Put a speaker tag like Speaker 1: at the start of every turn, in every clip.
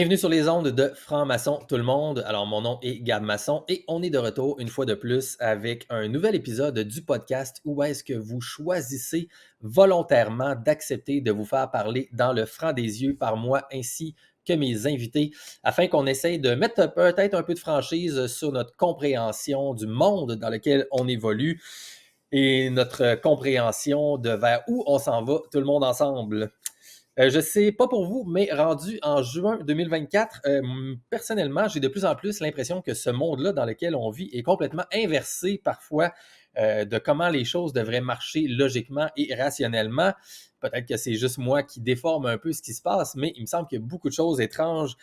Speaker 1: Bienvenue sur les ondes de Franc-Maçon tout le monde. Alors mon nom est Gab Masson et on est de retour une fois de plus avec un nouvel épisode du podcast où est-ce que vous choisissez volontairement d'accepter de vous faire parler dans le franc des yeux par moi ainsi que mes invités afin qu'on essaye de mettre peut-être un peu de franchise sur notre compréhension du monde dans lequel on évolue et notre compréhension de vers où on s'en va tout le monde ensemble. Je sais pas pour vous, mais rendu en juin 2024, personnellement, j'ai de plus en plus l'impression que ce monde-là dans lequel on vit est complètement inversé parfois de comment les choses devraient marcher logiquement et rationnellement. Peut-être que c'est juste moi qui déforme un peu ce qui se passe, mais il me semble qu'il y a beaucoup de choses étranges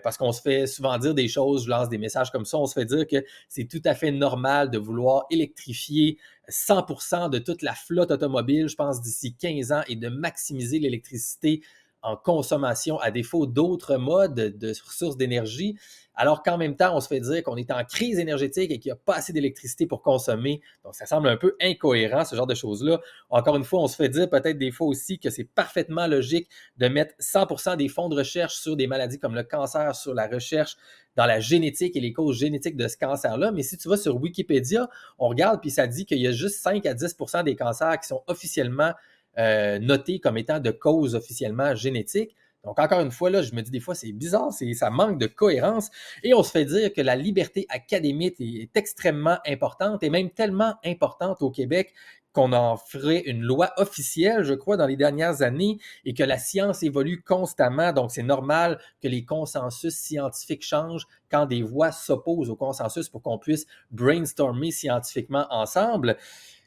Speaker 1: parce qu'on se fait souvent dire des choses, je lance des messages comme ça, on se fait dire que c'est tout à fait normal de vouloir électrifier 100% de toute la flotte automobile, je pense, d'ici 15 ans et de maximiser l'électricité en consommation à défaut d'autres modes de ressources d'énergie, alors qu'en même temps, on se fait dire qu'on est en crise énergétique et qu'il n'y a pas assez d'électricité pour consommer. Donc, ça semble un peu incohérent, ce genre de choses-là. Encore une fois, on se fait dire peut-être des fois aussi que c'est parfaitement logique de mettre 100% des fonds de recherche sur des maladies comme le cancer, sur la recherche dans la génétique et les causes génétiques de ce cancer-là. Mais si tu vas sur Wikipédia, on regarde puis ça dit qu'il y a juste 5 à 10% des cancers qui sont officiellement notés comme étant de causes officiellement génétiques. Donc, encore une fois, là, je me dis des fois, c'est bizarre, ça manque de cohérence. Et on se fait dire que la liberté académique est extrêmement importante et même tellement importante au Québec qu'on en ferait une loi officielle, je crois, dans les dernières années et que la science évolue constamment. Donc, c'est normal que les consensus scientifiques changent quand des voix s'opposent au consensus pour qu'on puisse brainstormer scientifiquement ensemble.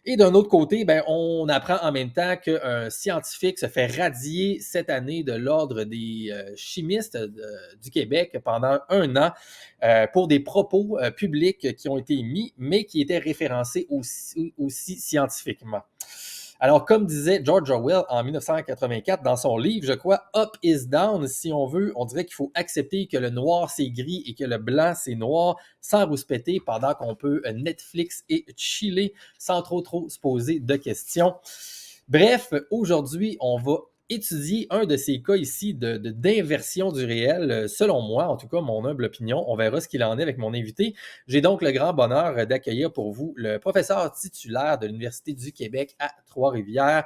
Speaker 1: Et d'un autre côté, ben, on apprend en même temps qu'un scientifique se fait radier cette année de l'Ordre des chimistes du Québec pendant 1 an pour des propos publics qui ont été émis, mais qui étaient référencés aussi scientifiquement. Alors, comme disait George Orwell en 1984 dans son livre, je crois, Up is down, si on veut, on dirait qu'il faut accepter que le noir c'est gris et que le blanc c'est noir sans rouspéter pendant qu'on peut Netflix et chiller sans trop se poser de questions. Bref, aujourd'hui, on va étudier un de ces cas ici d'inversion du réel, selon moi, en tout cas mon humble opinion. On verra ce qu'il en est avec mon invité. J'ai donc le grand bonheur d'accueillir pour vous le professeur titulaire de l'Université du Québec à Trois-Rivières,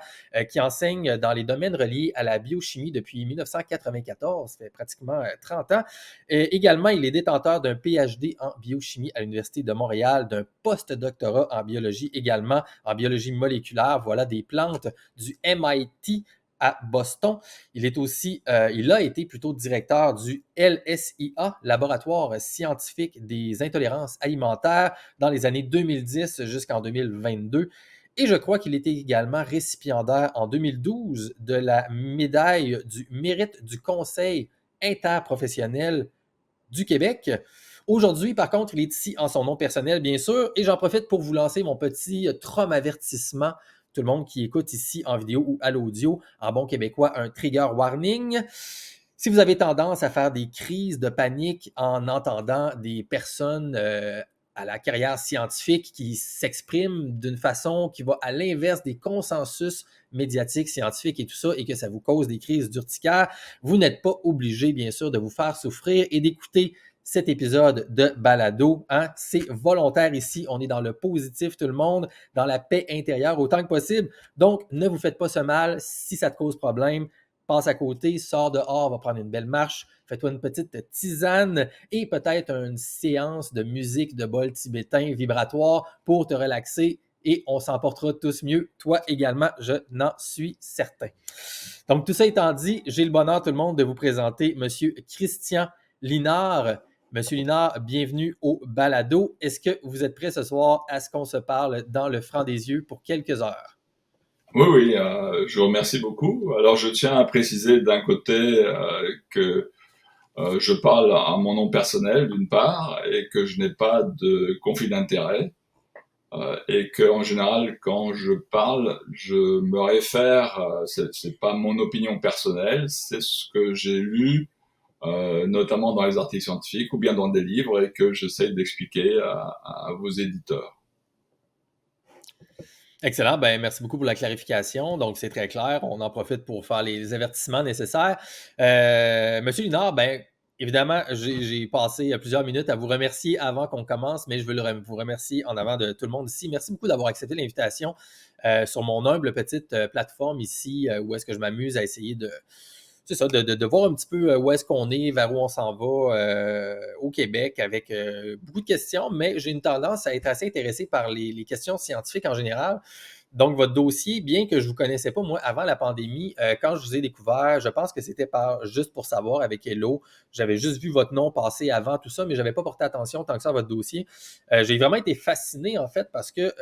Speaker 1: qui enseigne dans les domaines reliés à la biochimie depuis 1994, ça fait pratiquement 30 ans. Également, il est détenteur d'un PhD en biochimie à l'Université de Montréal, d'un post-doctorat en biologie également, en biologie moléculaire, voilà, des plantes du MIT à Boston. Il a été plutôt directeur du LSIA, Laboratoire scientifique des intolérances alimentaires, dans les années 2010 jusqu'en 2022. Et je crois qu'il était également récipiendaire en 2012 de la médaille du mérite du Conseil interprofessionnel du Québec. Aujourd'hui, par contre, il est ici en son nom personnel, bien sûr, et j'en profite pour vous lancer mon petit avertissement. Tout le monde qui écoute ici en vidéo ou à l'audio, en bon québécois, un trigger warning. Si vous avez tendance à faire des crises de panique en entendant des personnes à la carrière scientifique qui s'expriment d'une façon qui va à l'inverse des consensus médiatiques, scientifiques et tout ça, et que ça vous cause des crises d'urticaire, vous n'êtes pas obligé, bien sûr, de vous faire souffrir et d'écouter cet épisode de balado. Hein? C'est volontaire ici. On est dans le positif, tout le monde, dans la paix intérieure autant que possible. Donc, ne vous faites pas ce mal. Si ça te cause problème, passe à côté, sors dehors, va prendre une belle marche, fais-toi une petite tisane et peut-être une séance de musique de bol tibétain vibratoire pour te relaxer et on s'en portera tous mieux. Toi également, je n'en suis certain. Donc, tout ça étant dit, j'ai le bonheur, tout le monde, de vous présenter M. Christian Linard. Monsieur Linard, bienvenue au balado. Est-ce que vous êtes prêt ce soir à ce qu'on se parle dans le franc des yeux pour quelques heures?
Speaker 2: Oui, oui, je vous remercie beaucoup. Alors, je tiens à préciser d'un côté que je parle à mon nom personnel, d'une part, et que je n'ai pas de conflit d'intérêt, et que en général, quand je parle, je me réfère, c'est pas mon opinion personnelle, c'est ce que j'ai lu, notamment dans les articles scientifiques ou bien dans des livres, et que j'essaie d'expliquer à vos éditeurs.
Speaker 1: Excellent. Ben, merci beaucoup pour la clarification. Donc, c'est très clair. On en profite pour faire les avertissements nécessaires. Monsieur Linard, ben, évidemment, j'ai passé plusieurs minutes à vous remercier avant qu'on commence, mais je veux vous remercier en avant de tout le monde ici. Merci beaucoup d'avoir accepté l'invitation sur mon humble petite plateforme ici où est-ce que je m'amuse à essayer c'est ça, de voir un petit peu où est-ce qu'on est, vers où on s'en va au Québec avec beaucoup de questions, mais j'ai une tendance à être assez intéressé par les questions scientifiques en général. Donc, votre dossier, bien que je ne vous connaissais pas, moi, avant la pandémie, quand je vous ai découvert, je pense que c'était juste pour savoir avec Hello. J'avais juste vu votre nom passer avant tout ça, mais je n'avais pas porté attention tant que ça à votre dossier. J'ai vraiment été fasciné, en fait, parce que,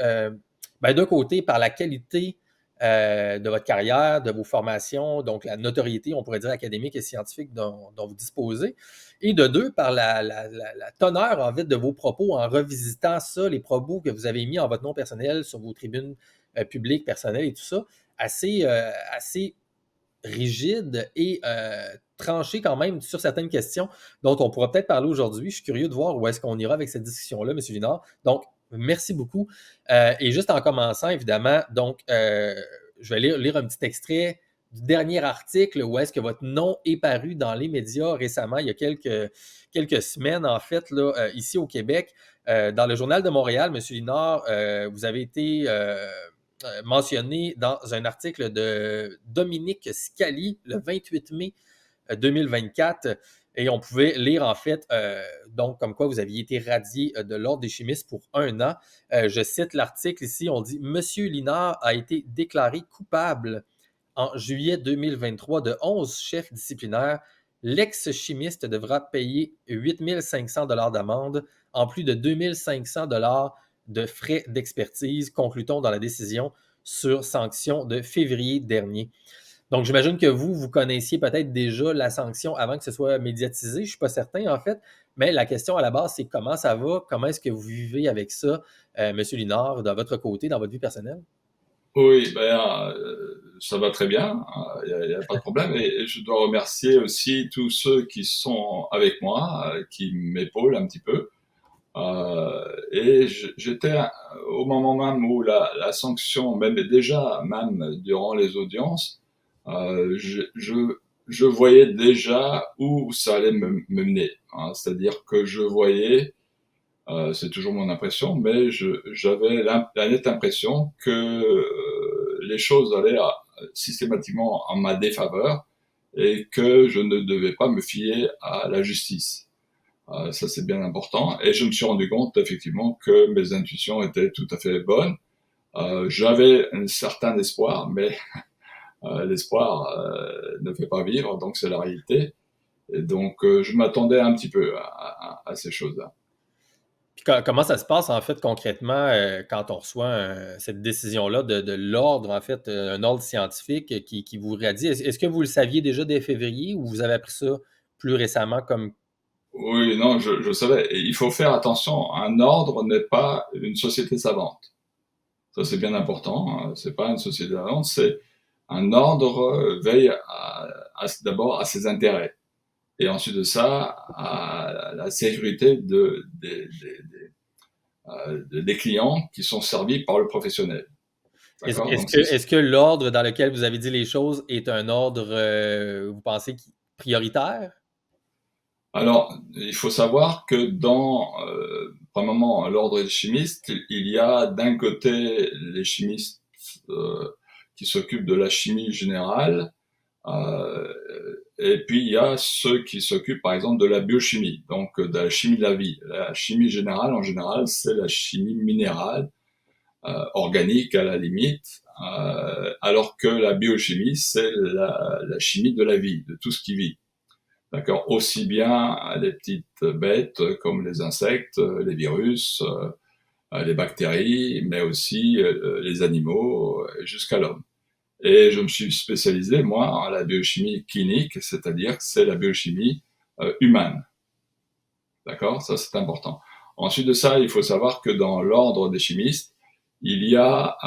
Speaker 1: d'un côté, par la qualité de votre carrière, de vos formations, donc la notoriété, on pourrait dire, académique et scientifique dont vous disposez, et de deux, par la teneur, en fait, de vos propos en revisitant ça, les propos que vous avez mis en votre nom personnel sur vos tribunes publiques, personnelles et tout ça, assez rigide et tranché quand même sur certaines questions dont on pourra peut-être parler aujourd'hui. Je suis curieux de voir où est-ce qu'on ira avec cette discussion-là, M. Linard. Donc, merci beaucoup. Et juste en commençant, évidemment, donc, je vais lire un petit extrait du dernier article où est-ce que votre nom est paru dans les médias récemment, il y a quelques semaines, en fait, là, ici au Québec. Dans le Journal de Montréal, M. Linard, vous avez été mentionné dans un article de Dominique Scali le 28 mai 2024. Et on pouvait lire en fait, donc comme quoi vous aviez été radié de l'Ordre des chimistes pour 1 an. Je cite l'article ici, on dit « Monsieur Linard a été déclaré coupable en juillet 2023 de 11 chefs disciplinaires. L'ex-chimiste devra payer 8 500 $ d'amende, en plus de 2 500 $ de frais d'expertise, conclut-on dans la décision sur sanction de février dernier. » Donc, j'imagine que vous connaissiez peut-être déjà la sanction avant que ce soit médiatisé. Je ne suis pas certain, en fait. Mais la question à la base, c'est comment ça va? Comment est-ce que vous vivez avec ça, M. Linard, de votre côté, dans votre vie personnelle?
Speaker 2: Oui, ça va très bien, il y a pas de problème et je dois remercier aussi tous ceux qui sont avec moi, qui m'épaulent un petit peu. J'étais au moment même où la sanction, même déjà, même durant les audiences, je voyais déjà où ça allait me mener, hein. C'est-à-dire que je voyais, c'est toujours mon impression, mais j'avais la nette impression que les choses allaient systématiquement en ma défaveur et que je ne devais pas me fier à la justice. Ça, c'est bien important. Et je me suis rendu compte, effectivement, que mes intuitions étaient tout à fait bonnes. J'avais un certain espoir, mais l'espoir ne fait pas vivre, donc c'est la réalité. Et donc, je m'attendais un petit peu à ces choses-là.
Speaker 1: Puis comment ça se passe, en fait, concrètement, quand on reçoit cette décision-là de l'ordre, en fait, un ordre scientifique qui vous radie? Est-ce que vous le saviez déjà dès février ou vous avez appris ça plus récemment comme...
Speaker 2: Oui, non, je savais. Et il faut faire attention. Un ordre n'est pas une société savante. Ça, c'est bien important, hein. C'est pas une société savante. C'est un ordre veille d'abord à ses intérêts. Et ensuite de ça, à la sécurité des clients qui sont servis par le professionnel. D'accord? Donc,
Speaker 1: Est-ce que l'ordre dans lequel vous avez dit les choses est un ordre, vous pensez, prioritaire?
Speaker 2: alors, il faut savoir que premièrement, l'ordre des chimistes, il y a d'un côté les chimistes qui s'occupent de la chimie générale, euh, et puis il y a ceux qui s'occupent, par exemple, de la biochimie, donc de la chimie de la vie. La chimie générale, en général, c'est la chimie minérale, organique à la limite, alors que la biochimie, c'est la chimie de la vie, de tout ce qui vit. D'accord, aussi bien les petites bêtes comme les insectes, les virus, les bactéries, mais aussi les animaux jusqu'à l'homme. Et je me suis spécialisé, moi, en la biochimie clinique, c'est-à-dire que c'est la biochimie humaine. D'accord, ça c'est important. Ensuite de ça, il faut savoir que dans l'ordre des chimistes, il y a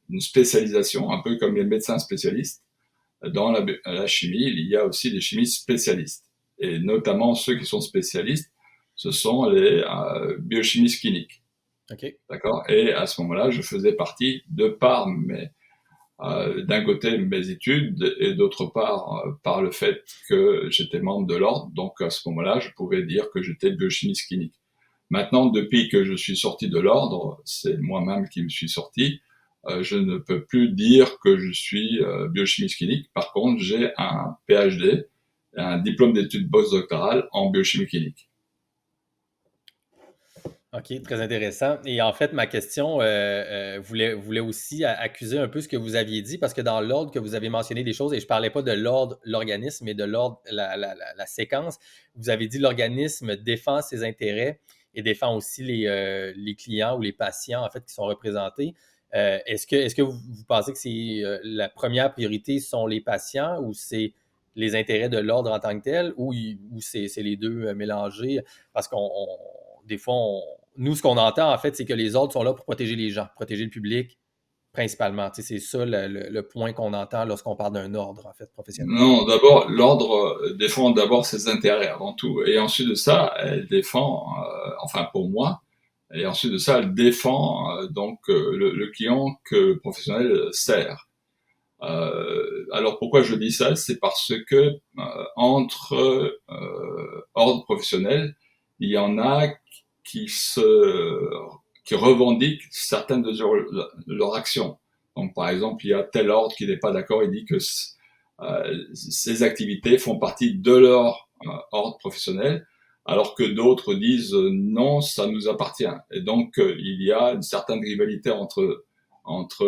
Speaker 2: une spécialisation, un peu comme les médecins spécialistes. Dans la chimie, il y a aussi des chimistes spécialistes. Et notamment ceux qui sont spécialistes, ce sont les biochimistes cliniques.
Speaker 1: OK.
Speaker 2: D'accord. Et à ce moment-là, je faisais partie, de par d'un côté mes études et d'autre part par le fait que j'étais membre de l'ordre. Donc à ce moment-là, je pouvais dire que j'étais biochimiste clinique. Maintenant, depuis que je suis sorti de l'ordre, c'est moi-même qui me suis sorti, je ne peux plus dire que je suis biochimiste clinique. Par contre, j'ai un PhD, un diplôme d'études postdoctorales en biochimie clinique.
Speaker 1: OK, très intéressant. Et en fait, ma question voulait aussi accuser un peu ce que vous aviez dit, parce que dans l'ordre que vous avez mentionné des choses, et je ne parlais pas de l'ordre, l'organisme, mais de l'ordre, la séquence, vous avez dit l'organisme défend ses intérêts et défend aussi les clients ou les patients, en fait, qui sont représentés. Est-ce que vous pensez que c'est la première priorité sont les patients ou c'est les intérêts de l'ordre en tant que tel, ou c'est les deux mélangés? Parce des fois, nous, ce qu'on entend, en fait, c'est que les ordres sont là pour protéger les gens, protéger le public, principalement. Tu sais, c'est ça le point qu'on entend lorsqu'on parle d'un ordre, en fait, professionnel.
Speaker 2: Non, d'abord, l'ordre défend d'abord ses intérêts avant tout, et ensuite de ça, elle défend, enfin pour moi, et ensuite de ça, elle défend le client que le professionnel sert. Alors pourquoi je dis ça? C'est parce que entre ordres professionnels, il y en a qui qui revendiquent certaines de leurs actions. Donc par exemple, il y a tel ordre qui n'est pas d'accord, il dit que ces activités font partie de leur ordre professionnel, alors que d'autres disent non, ça nous appartient. Et donc il y a une certaine rivalité entre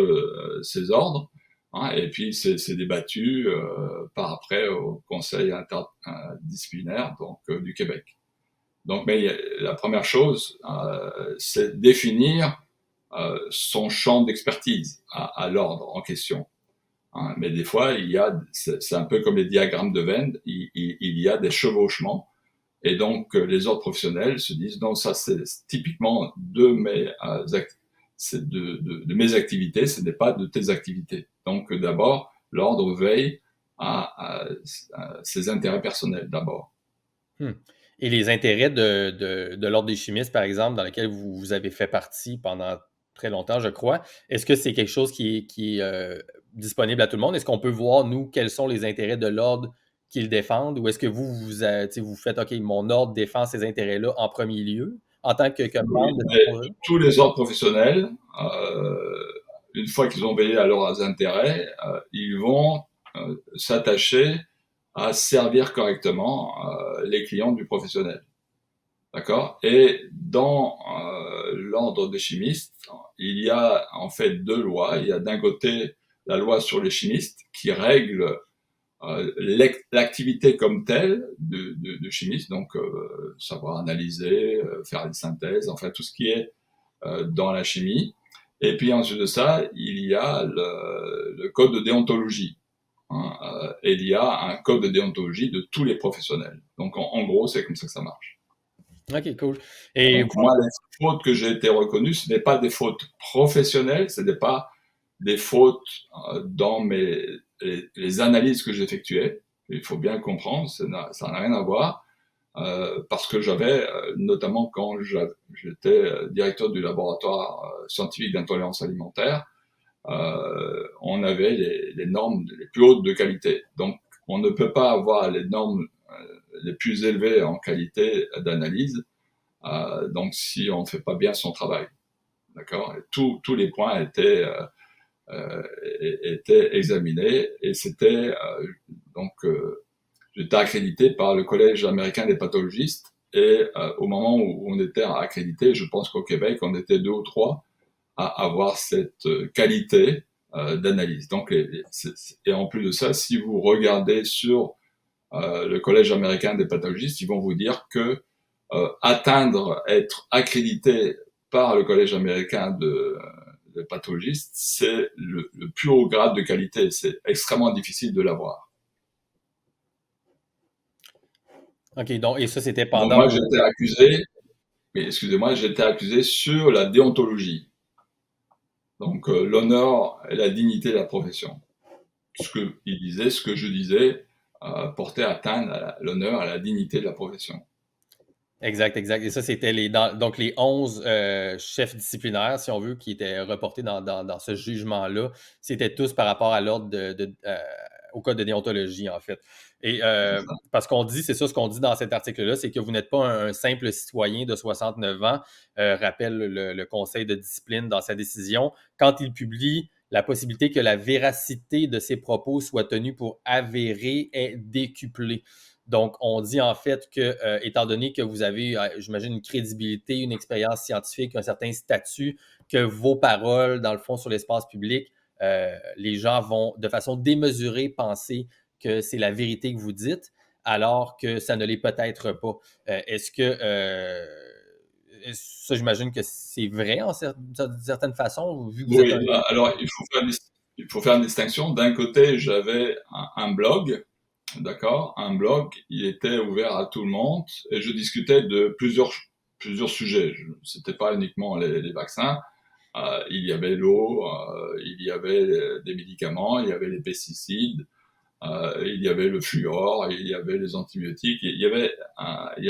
Speaker 2: ces ordres. Hein, et puis c'est débattu par après au Conseil interdisciplinaire du Québec. Donc, mais la première chose, c'est définir son champ d'expertise à l'ordre en question. Hein, mais des fois, c'est un peu comme les diagrammes de Venn, il y a des chevauchements. Et donc, les ordres professionnels se disent, non, ça c'est typiquement c'est de mes activités, ce n'est pas de tes activités. Donc, d'abord, l'ordre veille à ses intérêts personnels d'abord.
Speaker 1: Hmm. Et les intérêts de l'Ordre des chimistes, par exemple, dans lequel vous avez fait partie pendant très longtemps, je crois, est-ce que c'est quelque chose qui est disponible à tout le monde? Est-ce qu'on peut voir, nous, quels sont les intérêts de l'Ordre qu'ils défendent? Ou est-ce que vous faites, OK, mon ordre défend ces intérêts-là en premier lieu, en tant que
Speaker 2: Oui,
Speaker 1: membre de
Speaker 2: mais
Speaker 1: cet ordre-là?
Speaker 2: tous les ordres professionnels, une fois qu'ils ont veillé à leurs intérêts, ils vont s'attacher à servir correctement les clients du professionnel. D'accord? Et dans l'ordre des chimistes, il y a en fait deux lois. Il y a d'un côté la loi sur les chimistes qui règle l'activité comme telle de chimiste, donc savoir analyser, faire des synthèses, enfin tout ce qui est dans la chimie. Et puis ensuite de ça, il y a le code de déontologie. Hein, et il y a un code de déontologie de tous les professionnels. Donc en gros, c'est comme ça que ça marche.
Speaker 1: OK, cool. Et
Speaker 2: Donc moi, les fautes que j'ai été reconnues, ce n'est pas des fautes professionnelles, ce n'est pas des fautes dans les analyses que j'effectuais. Il faut bien comprendre, ça n'a rien à voir, parce que j'avais, notamment quand j'étais directeur du laboratoire scientifique d'intolérance alimentaire, on avait les normes les plus hautes de qualité. Donc on ne peut pas avoir les normes les plus élevées en qualité d'analyse donc si on ne fait pas bien son travail. D'accord. Tous les points étaient examinés et c'était j'étais accrédité par le Collège américain des pathologistes et au moment où on était accrédité, je pense qu'au Québec, on était 2 ou 3 à avoir cette qualité d'analyse. Donc, et en plus de ça, si vous regardez sur le Collège américain des pathologistes, ils vont vous dire que être accrédité par le Collège américain de pathologistes, c'est le plus haut grade de qualité. C'est extrêmement difficile de l'avoir.
Speaker 1: OK, donc, et ça, c'était
Speaker 2: Donc
Speaker 1: pendant
Speaker 2: moi,
Speaker 1: vos.
Speaker 2: j'étais accusé, mais excusez-moi, j'étais accusé sur la déontologie. Donc l'honneur et la dignité de la profession. Ce que il disait, ce que je disais, portait atteinte à l'honneur et à la dignité de la profession.
Speaker 1: Exact, exact. Et ça, c'était donc les 11 chefs disciplinaires, si on veut, qui étaient reportés dans ce jugement-là. C'était tous par rapport à l'ordre au code de déontologie, en fait. Et
Speaker 2: C'est ça.
Speaker 1: parce qu'on dit, c'est ça ce qu'on dit dans cet article-là, c'est que vous n'êtes pas un simple citoyen de 69 ans, rappelle le conseil de discipline dans sa décision, quand il publie la possibilité que la véracité de ses propos soit tenue pour avérée est décuplée. Donc, on dit en fait que, étant donné que vous avez, j'imagine, une crédibilité, une expérience scientifique, un certain statut, que vos paroles, dans le fond, sur l'espace public, les gens vont de façon démesurée penser que c'est la vérité que vous dites, alors que ça ne l'est peut-être pas. Est-ce que ça, j'imagine que c'est vrai d'une certaine façon, vu que vous êtes
Speaker 2: Oui,
Speaker 1: un...
Speaker 2: alors il faut faire une distinction. D'un côté, j'avais un blog, d'accord? Un blog, il était ouvert à tout le monde et je discutais de plusieurs sujets. C'était pas uniquement les vaccins. Il y avait l'eau, il y avait des médicaments, il y avait les pesticides, il y avait le fluor, il y avait les antibiotiques, il y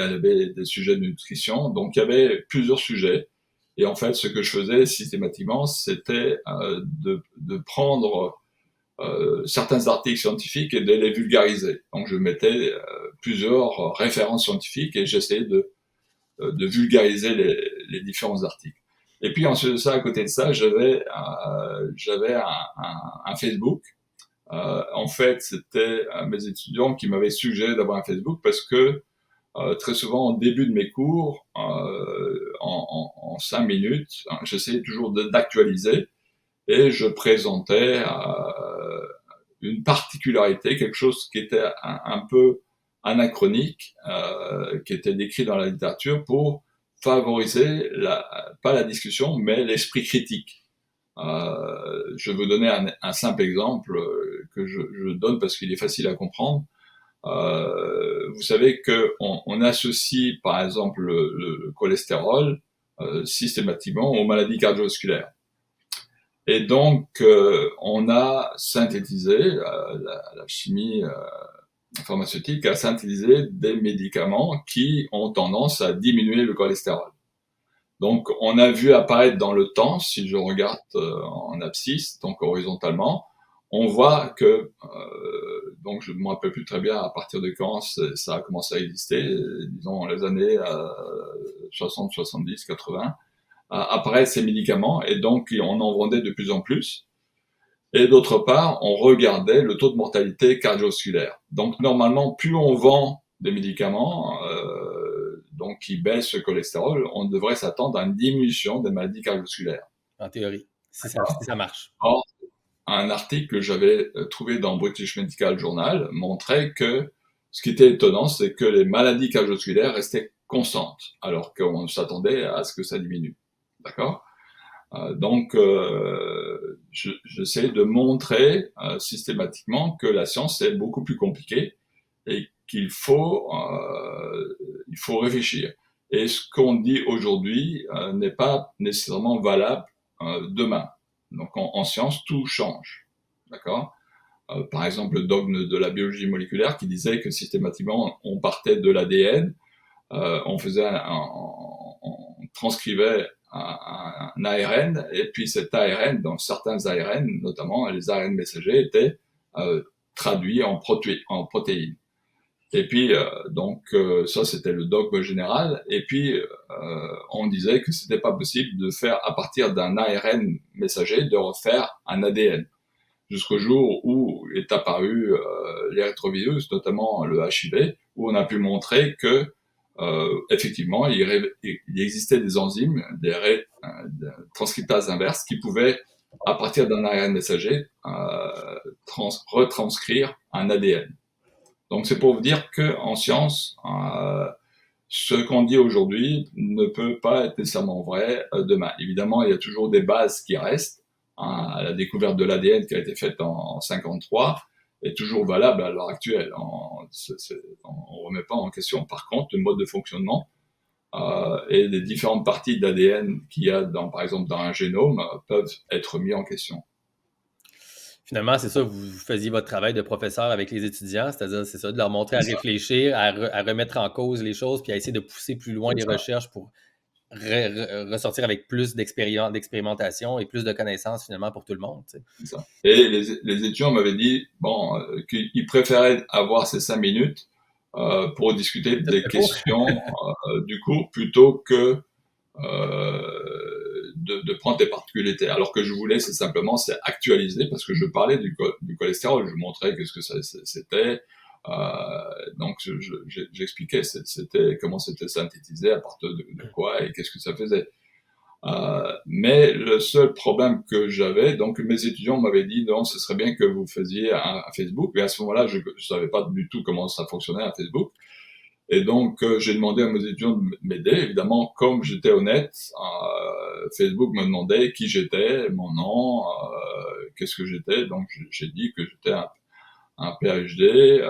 Speaker 2: avait des sujets de nutrition. Donc il y avait plusieurs sujets. Et en fait, ce que je faisais systématiquement, c'était de prendre certains articles scientifiques et de les vulgariser. Donc je mettais plusieurs références scientifiques et j'essayais de vulgariser les différents articles. Et puis ensuite de ça, à côté de ça, j'avais un Facebook. En fait, c'était mes étudiants qui m'avaient suggéré d'avoir un Facebook parce que très souvent, au début de mes cours, en 5 minutes, hein, j'essayais toujours d'actualiser et je présentais une particularité, quelque chose qui était un peu anachronique, qui était décrit dans la littérature pour favoriser pas la discussion, mais l'esprit critique. Je vais vous donner un simple exemple que je donne parce qu'il est facile à comprendre. Vous savez que on associe, par exemple, le cholestérol systématiquement aux maladies cardiovasculaires. Et donc, on a synthétisé, la chimie pharmaceutique a synthétisé des médicaments qui ont tendance à diminuer le cholestérol. Donc, on a vu apparaître dans le temps, si je regarde en abscisse, donc horizontalement, on voit que, donc je ne me rappelle plus très bien à partir de quand ça a commencé à exister, disons les années 60, 70, 80, apparaissent ces médicaments et donc on en vendait de plus en plus. Et d'autre part, on regardait le taux de mortalité cardiovasculaire. Donc normalement, plus on vend des médicaments donc qui baissent le cholestérol, on devrait s'attendre à une diminution des maladies cardiovasculaires.
Speaker 1: En théorie, si ça marche.
Speaker 2: Or, un article que j'avais trouvé dans British Medical Journal montrait que ce qui était étonnant, c'est que les maladies cardiovasculaires restaient constantes, alors qu'on s'attendait à ce que ça diminue. D'accord? Donc, j'essaie de montrer systématiquement que la science est beaucoup plus compliquée et il faut réfléchir. Et ce qu'on dit aujourd'hui n'est pas nécessairement valable demain. Donc, en science, tout change. D'accord? Par exemple, le dogme de la biologie moléculaire qui disait que systématiquement, on partait de l'ADN, on transcrivait un ARN, et puis cet ARN, dans certains ARN, notamment les ARN messagers, étaient traduits en protéines. Et puis, ça, c'était le dogme général. Et puis, on disait que c'était pas possible de faire, à partir d'un ARN messager, de refaire un ADN. Jusqu'au jour où est apparu les rétrovirus, notamment le HIV, où on a pu montrer que effectivement, il existait des enzymes, des transcriptases inverses, qui pouvaient, à partir d'un ARN messager, retranscrire un ADN. Donc, c'est pour vous dire que en science, ce qu'on dit aujourd'hui ne peut pas être nécessairement vrai demain. Évidemment, il y a toujours des bases qui restent. La découverte de l'ADN qui a été faite en 53 est toujours valable à l'heure actuelle. On ne remet pas en question. Par contre, le mode de fonctionnement et les différentes parties d'ADN qu'il y a, par exemple, dans un génome peuvent être mis en question.
Speaker 1: Finalement, c'est ça, vous faisiez votre travail de professeur avec les étudiants, c'est-à-dire, c'est ça, de leur montrer à
Speaker 2: C'est ça,
Speaker 1: réfléchir, à remettre en cause les choses, puis à essayer de pousser plus loin
Speaker 2: c'est
Speaker 1: les
Speaker 2: ça,
Speaker 1: recherches pour ressortir avec plus d'expérimentation et plus de connaissances finalement pour tout le monde. Tu sais.
Speaker 2: c'est ça. Et les étudiants m'avaient dit, bon, qu'ils préféraient avoir ces 5 minutes pour discuter
Speaker 1: C'est
Speaker 2: des
Speaker 1: ce cours.
Speaker 2: questions du cours plutôt que de prendre des particularités. Alors que je voulais, c'est actualiser parce que je parlais du cholestérol, je montrais qu'est-ce que c'était. Donc j'expliquais c'était comment c'était synthétisé à partir de quoi et qu'est-ce que ça faisait. Mais le seul problème que j'avais, donc mes étudiants m'avaient dit non, ce serait bien que vous faisiez un Facebook. Et à ce moment-là, je savais pas du tout comment ça fonctionnait un Facebook. Et donc, j'ai demandé à mes étudiants de m'aider. Évidemment, comme j'étais honnête, Facebook me demandait qui j'étais, mon nom, qu'est-ce que j'étais. Donc, j'ai dit que j'étais un PhD,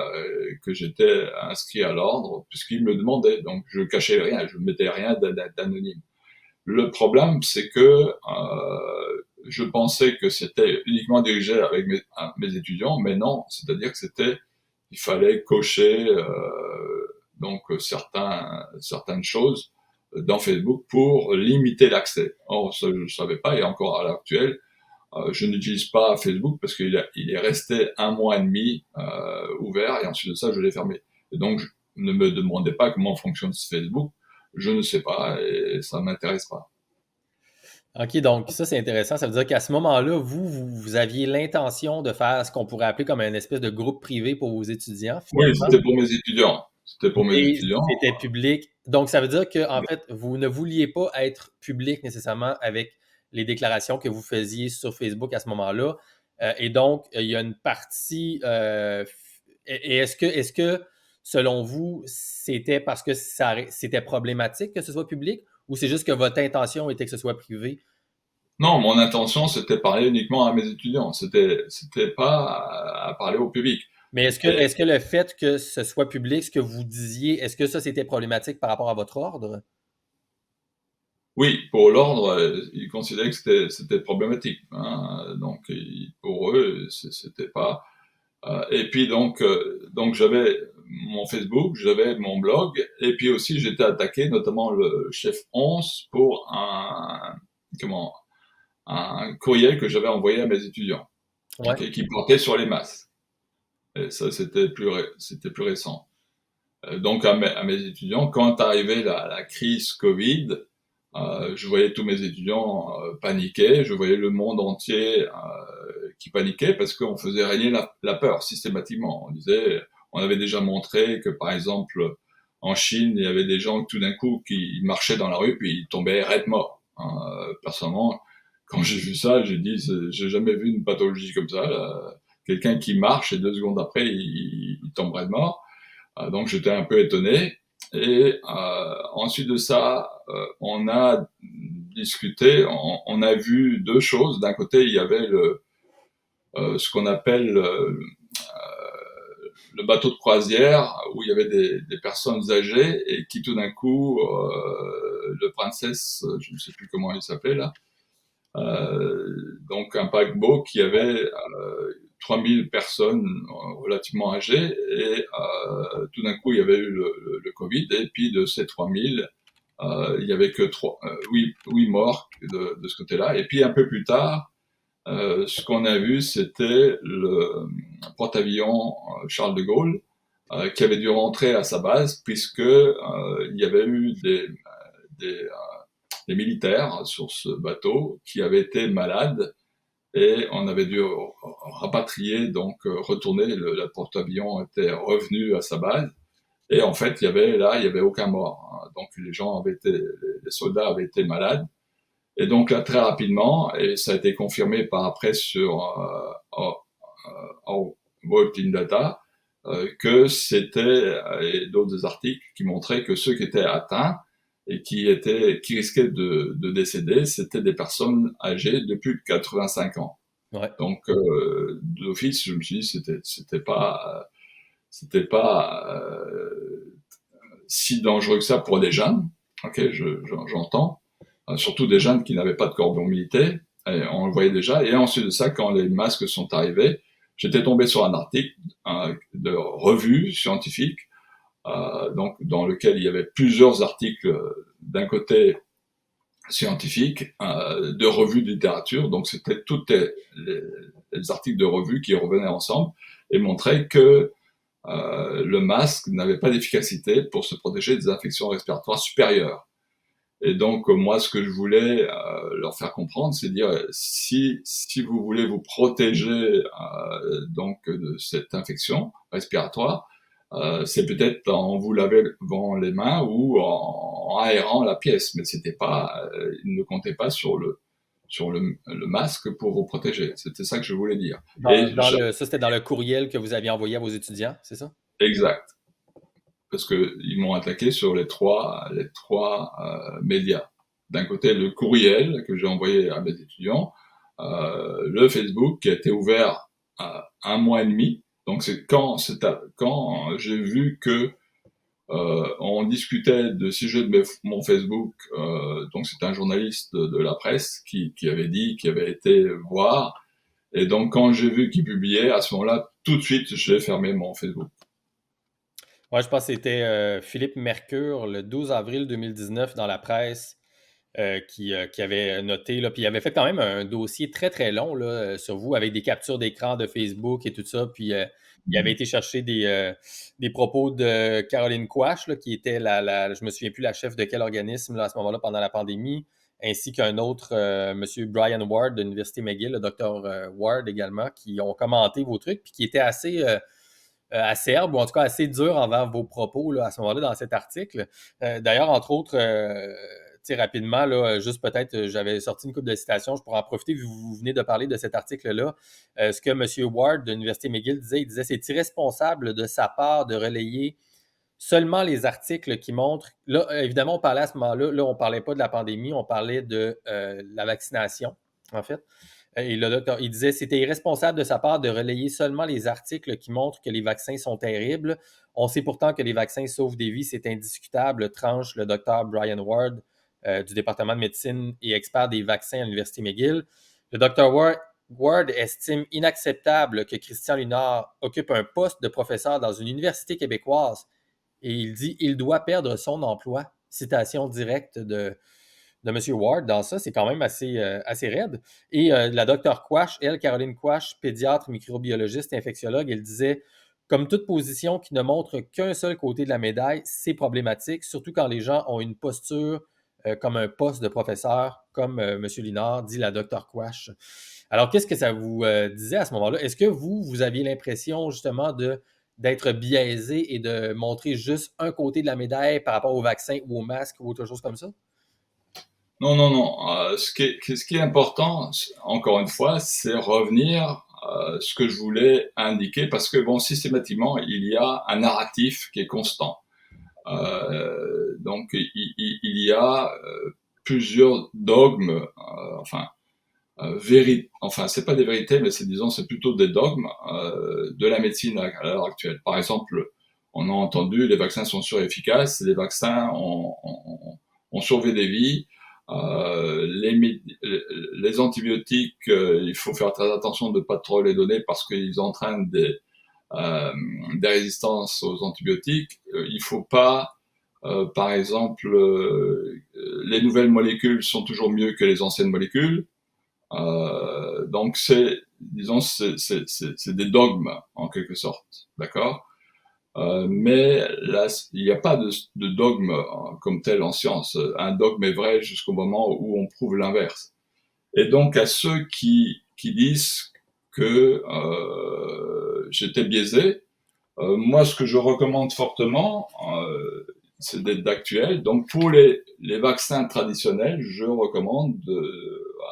Speaker 2: que j'étais inscrit à l'ordre, puisqu'ils me demandaient. Donc, je cachais rien, je ne mettais rien d'anonyme. Le problème, c'est que je pensais que c'était uniquement dirigé avec mes étudiants, mais non. C'est-à-dire que il fallait cocher donc certaines choses dans Facebook pour limiter l'accès. Or, ça, je ne savais pas, et encore à l'heure actuelle, je n'utilise pas Facebook parce il est resté 1 mois et demi ouvert, et ensuite de ça, je l'ai fermé. Et donc, ne me demandez pas comment fonctionne Facebook, je ne sais pas, et ça m'intéresse pas.
Speaker 1: OK, donc ça, c'est intéressant. Ça veut dire qu'à ce moment-là, vous aviez l'intention de faire ce qu'on pourrait appeler comme une espèce de groupe privé pour vos étudiants,
Speaker 2: Oui,
Speaker 1: finalement,
Speaker 2: c'était pour mes étudiants. C'était pour mes
Speaker 1: mais
Speaker 2: étudiants.
Speaker 1: c'était public. Donc, ça veut dire que, en fait, vous ne vouliez pas être public nécessairement avec les déclarations que vous faisiez sur Facebook à ce moment-là. Et donc, il y a une partie. Et est-ce que, selon vous, c'était parce que c'était problématique que ce soit public ou c'est juste que votre intention était que ce soit privé?
Speaker 2: Non, mon intention, c'était de parler uniquement à mes étudiants. C'était pas à parler au public.
Speaker 1: Mais
Speaker 2: Et
Speaker 1: est-ce que le fait que ce soit public, ce que vous disiez, est-ce que ça c'était problématique par rapport à votre ordre?
Speaker 2: oui, pour l'ordre, ils considéraient que c'était problématique. Hein. Donc, pour eux, c'était pas. Et puis donc j'avais mon Facebook, j'avais mon blog, et puis aussi j'étais attaqué, notamment le chef 11, pour un courriel que j'avais envoyé à mes étudiants,
Speaker 1: Ouais.
Speaker 2: ok, qui portait sur les masses. Et ça, c'était plus récent. Donc à mes étudiants, quand arrivait la crise Covid, je voyais tous mes étudiants paniquer, je voyais le monde entier qui paniquait parce qu'on faisait régner la peur systématiquement. On avait déjà montré que par exemple en Chine, il y avait des gens tout d'un coup qui marchaient dans la rue puis ils tombaient raides morts. Hein. Personnellement, quand j'ai vu ça, j'ai dit j'ai jamais vu une pathologie comme ça. Là. Quelqu'un qui marche et 2 secondes après il tombe raide mort. Donc j'étais un peu étonné. Et ensuite de ça, on a discuté, on a vu deux choses. D'un côté, il y avait ce qu'on appelle le bateau de croisière, où il y avait des personnes âgées et qui tout d'un coup, le princesse, je ne sais plus comment il s'appelait là, donc un paquebot qui avait 3000 personnes relativement âgées et tout d'un coup il y avait eu le Covid et puis de ces 3000 il y avait que 8 morts de ce côté-là et puis un peu plus tard ce qu'on a vu c'était le porte-avions Charles de Gaulle qui avait dû rentrer à sa base puisque il y avait eu des, des militaires sur ce bateau qui avaient été malades et on avait dû rapatrier, donc retourner, le porte-avions était revenu à sa base, et en fait, il y avait aucun mort. Hein. Donc les soldats avaient été malades, et donc là, très rapidement, et ça a été confirmé par après sur World in Data, que c'était, et d'autres articles qui montraient que ceux qui étaient atteints et qui risquaient de décéder, c'était des personnes âgées de plus de 85 ans.
Speaker 1: Ouais.
Speaker 2: Donc, d'office, je me suis dit, c'était pas si dangereux que ça pour des jeunes. Ok, j'entends. Surtout des jeunes qui n'avaient pas de cordon militaire. Et on le voyait déjà. Et ensuite de ça, quand les masques sont arrivés, j'étais tombé sur un article de revue scientifique, donc dans lequel il y avait plusieurs articles d'un côté scientifique, de revues de littérature. Donc c'était tous les articles de revue qui revenaient ensemble et montraient que le masque n'avait pas d'efficacité pour se protéger des infections respiratoires supérieures. Et donc, moi, ce que je voulais leur faire comprendre, c'est dire, si vous voulez vous protéger donc de cette infection respiratoire, c'est peut-être en vous lavant les mains ou en aérant la pièce, mais c'était pas, ils ne comptaient pas sur le masque pour vous protéger. C'était ça que je voulais dire.
Speaker 1: Ça, c'était dans le courriel que vous aviez envoyé à vos étudiants, c'est ça?
Speaker 2: Exact, parce que ils m'ont attaqué sur les trois médias. D'un côté, le courriel que j'ai envoyé à mes étudiants, le Facebook qui a été ouvert à 1 mois et demi. Donc c'est quand j'ai vu que on discutait de sujets de mon Facebook. Donc c'est un journaliste de la presse qui avait dit, qui avait été voir. Et donc quand j'ai vu qu'il publiait, à ce moment-là, tout de suite, j'ai fermé mon Facebook.
Speaker 1: Ouais, je pense que c'était Philippe Mercure le 12 avril 2019 dans la presse qui avait noté, là, puis il avait fait quand même un dossier très très long là, sur vous avec des captures d'écran de Facebook et tout ça. Puis il avait été chercher des propos de Caroline Quach, là, qui était je me souviens plus la chef de quel organisme là, à ce moment-là pendant la pandémie, ainsi qu'un autre, Monsieur Brian Ward de l'Université McGill, le docteur Ward également, qui ont commenté vos trucs, puis qui étaient acerbe ou en tout cas assez dur envers vos propos là, à ce moment-là dans cet article. D'ailleurs, entre autres, rapidement, là, juste peut-être, j'avais sorti une couple de citations, je pourrais en profiter vu que vous venez de parler de cet article-là. Ce que M. Ward de l'Université McGill disait, il disait c'est irresponsable de sa part de relayer seulement les articles qui montrent. Là, évidemment, on parlait à ce moment-là, là, on ne parlait pas de la pandémie, on parlait de la vaccination, en fait. Et le docteur, il disait c'était irresponsable de sa part de relayer seulement les articles qui montrent que les vaccins sont terribles. On sait pourtant que les vaccins sauvent des vies, c'est indiscutable, tranche le docteur Brian Ward du département de médecine et expert des vaccins à l'Université McGill. Le docteur Ward estime inacceptable que Christian Lunard occupe un poste de professeur dans une université québécoise et il dit il doit perdre son emploi. Citation directe de M. Ward dans ça, c'est quand même assez raide. Et la docteure Quach, elle, Caroline Quach, pédiatre, microbiologiste, infectiologue, elle disait comme toute position qui ne montre qu'un seul côté de la médaille, c'est problématique, surtout quand les gens ont une posture comme un poste de professeur, comme M. Linard, dit la docteure Quach. Alors, qu'est-ce que ça vous disait à ce moment-là? Est-ce que vous aviez l'impression justement d'être biaisé et de montrer juste un côté de la médaille par rapport au vaccin ou au masque ou autre chose comme ça?
Speaker 2: Non, non, non. Ce qui est important, encore une fois, c'est revenir ce que je voulais indiquer, parce que bon, systématiquement, il y a un narratif qui est constant. Donc, il y a plusieurs dogmes, enfin, c'est pas des vérités, mais c'est plutôt des dogmes de la médecine à l'heure actuelle. Par exemple, on a entendu les vaccins sont sûrs et efficaces, les vaccins ont sauvé des vies. Les antibiotiques, il faut faire très attention de ne pas trop les donner parce qu'ils entraînent des résistances aux antibiotiques. Il faut pas, par exemple, les nouvelles molécules sont toujours mieux que les anciennes molécules. Donc disons, c'est des dogmes en quelque sorte, d'accord. Mais là, il n'y a pas de dogme comme tel en science. Un dogme est vrai jusqu'au moment où on prouve l'inverse. Et donc à ceux qui disent que j'étais biaisé, moi ce que je recommande fortement, c'est d'être d'actuel. Donc pour les vaccins traditionnels, je recommande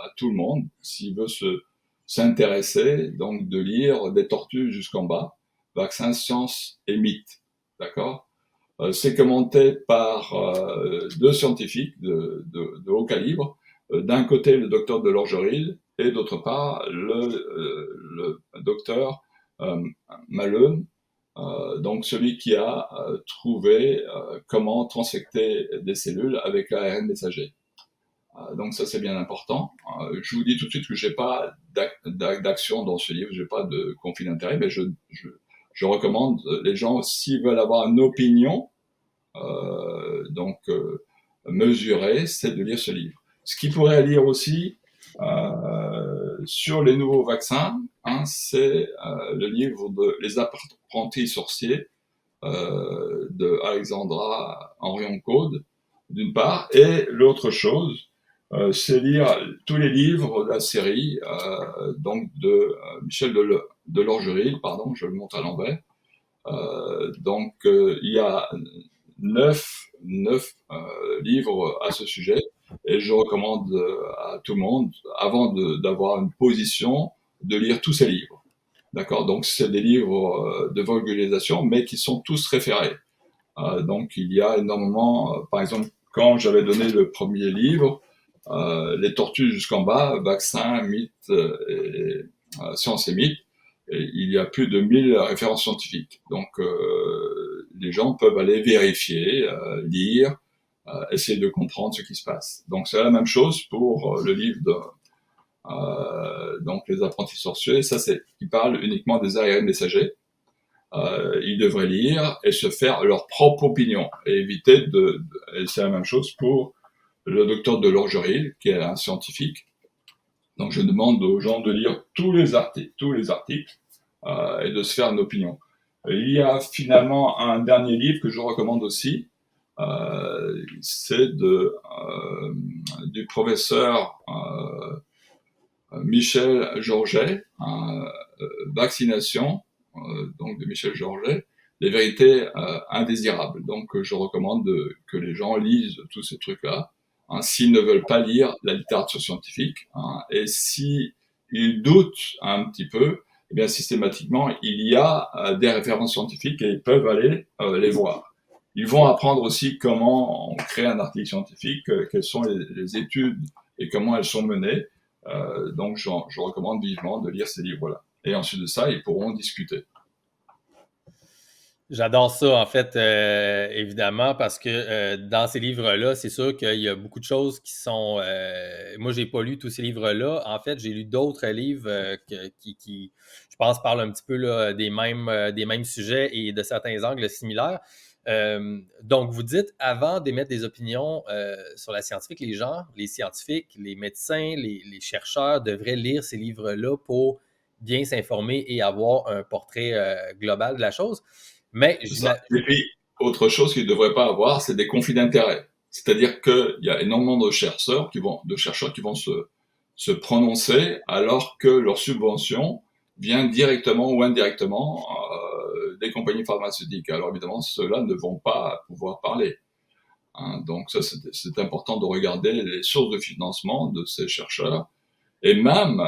Speaker 2: à tout le monde, s'il veut s'intéresser, donc de lire des tortues jusqu'en bas, vaccins, sciences et mythes. D'accord. C'est commenté par deux scientifiques de haut calibre. D'un côté, le docteur de Lorgeril et d'autre part, le docteur Malone, donc celui qui a trouvé comment transfecter des cellules avec l'ARN messager. Donc ça, c'est bien important. Je vous dis tout de suite que j'ai pas d'action dans ce livre, j'ai pas de conflit d'intérêt, mais je recommande les gens, s'ils veulent avoir une opinion, donc mesurée, c'est de lire ce livre. Ce qu'il pourrait lire aussi sur les nouveaux vaccins, hein, c'est le livre de Les apprentis sorciers de Alexandra Henrion-Caude, d'une part, et l'autre chose, c'est lire tous les livres de la série, donc de Michel Delorgeril, pardon, je le montre à l'envers. Donc, il y a neuf livres à ce sujet, et je recommande à tout le monde, avant d'avoir une position, de lire tous ces livres. D'accord. Donc, c'est des livres de vulgarisation, mais qui sont tous référés. Donc, il y a énormément, par exemple, quand j'avais donné le premier livre, Les tortues jusqu'en bas, vaccins, mythes et sciences et mythes, et il y a plus de 1000 références scientifiques. Donc, les gens peuvent aller vérifier, lire, essayer de comprendre ce qui se passe. Donc, c'est la même chose pour le livre de donc les apprentis sorciers. Ça, c'est qui parle uniquement des ARN messagers. Ils devraient lire et se faire leur propre opinion et éviter et c'est la même chose pour le docteur Delorgeril, qui est un scientifique. Donc, je demande aux gens de lire tous les articles, et de se faire une opinion. Il y a finalement un dernier livre que je recommande aussi. C'est du professeur Michel Georget, Vaccination, donc de Michel Georget, Les vérités indésirables. Donc, je recommande que les gens lisent tous ces trucs-là, hein, s'ils ne veulent pas lire la littérature scientifique, hein, et s'ils doutent un petit peu, eh bien systématiquement, il y a des références scientifiques et ils peuvent aller les voir. Ils vont apprendre aussi comment on crée un article scientifique, quelles sont les études et comment elles sont menées. Donc, je recommande vivement de lire ces livres-là. Et ensuite de ça, ils pourront discuter.
Speaker 1: J'adore ça, en fait, évidemment, parce que dans ces livres-là, c'est sûr qu'il y a beaucoup de choses qui sont... moi, j'ai pas lu tous ces livres-là. En fait, j'ai lu d'autres livres qui, je pense, parlent un petit peu là, des mêmes sujets et de certains angles similaires. Donc, vous dites, avant d'émettre des opinions sur la scientifique, les scientifiques, les médecins, les chercheurs devraient lire ces livres-là pour bien s'informer et avoir un portrait global de la chose. Mais
Speaker 2: C'est ça. Et puis, autre chose qu'ils ne devraient pas avoir, c'est des conflits d'intérêts. C'est-à-dire qu'il y a énormément de chercheurs qui vont se prononcer alors que leur subvention vient directement ou indirectement des compagnies pharmaceutiques. Alors évidemment, ceux-là ne vont pas pouvoir parler. Hein. Donc ça, c'est important de regarder les sources de financement de ces chercheurs. Et même,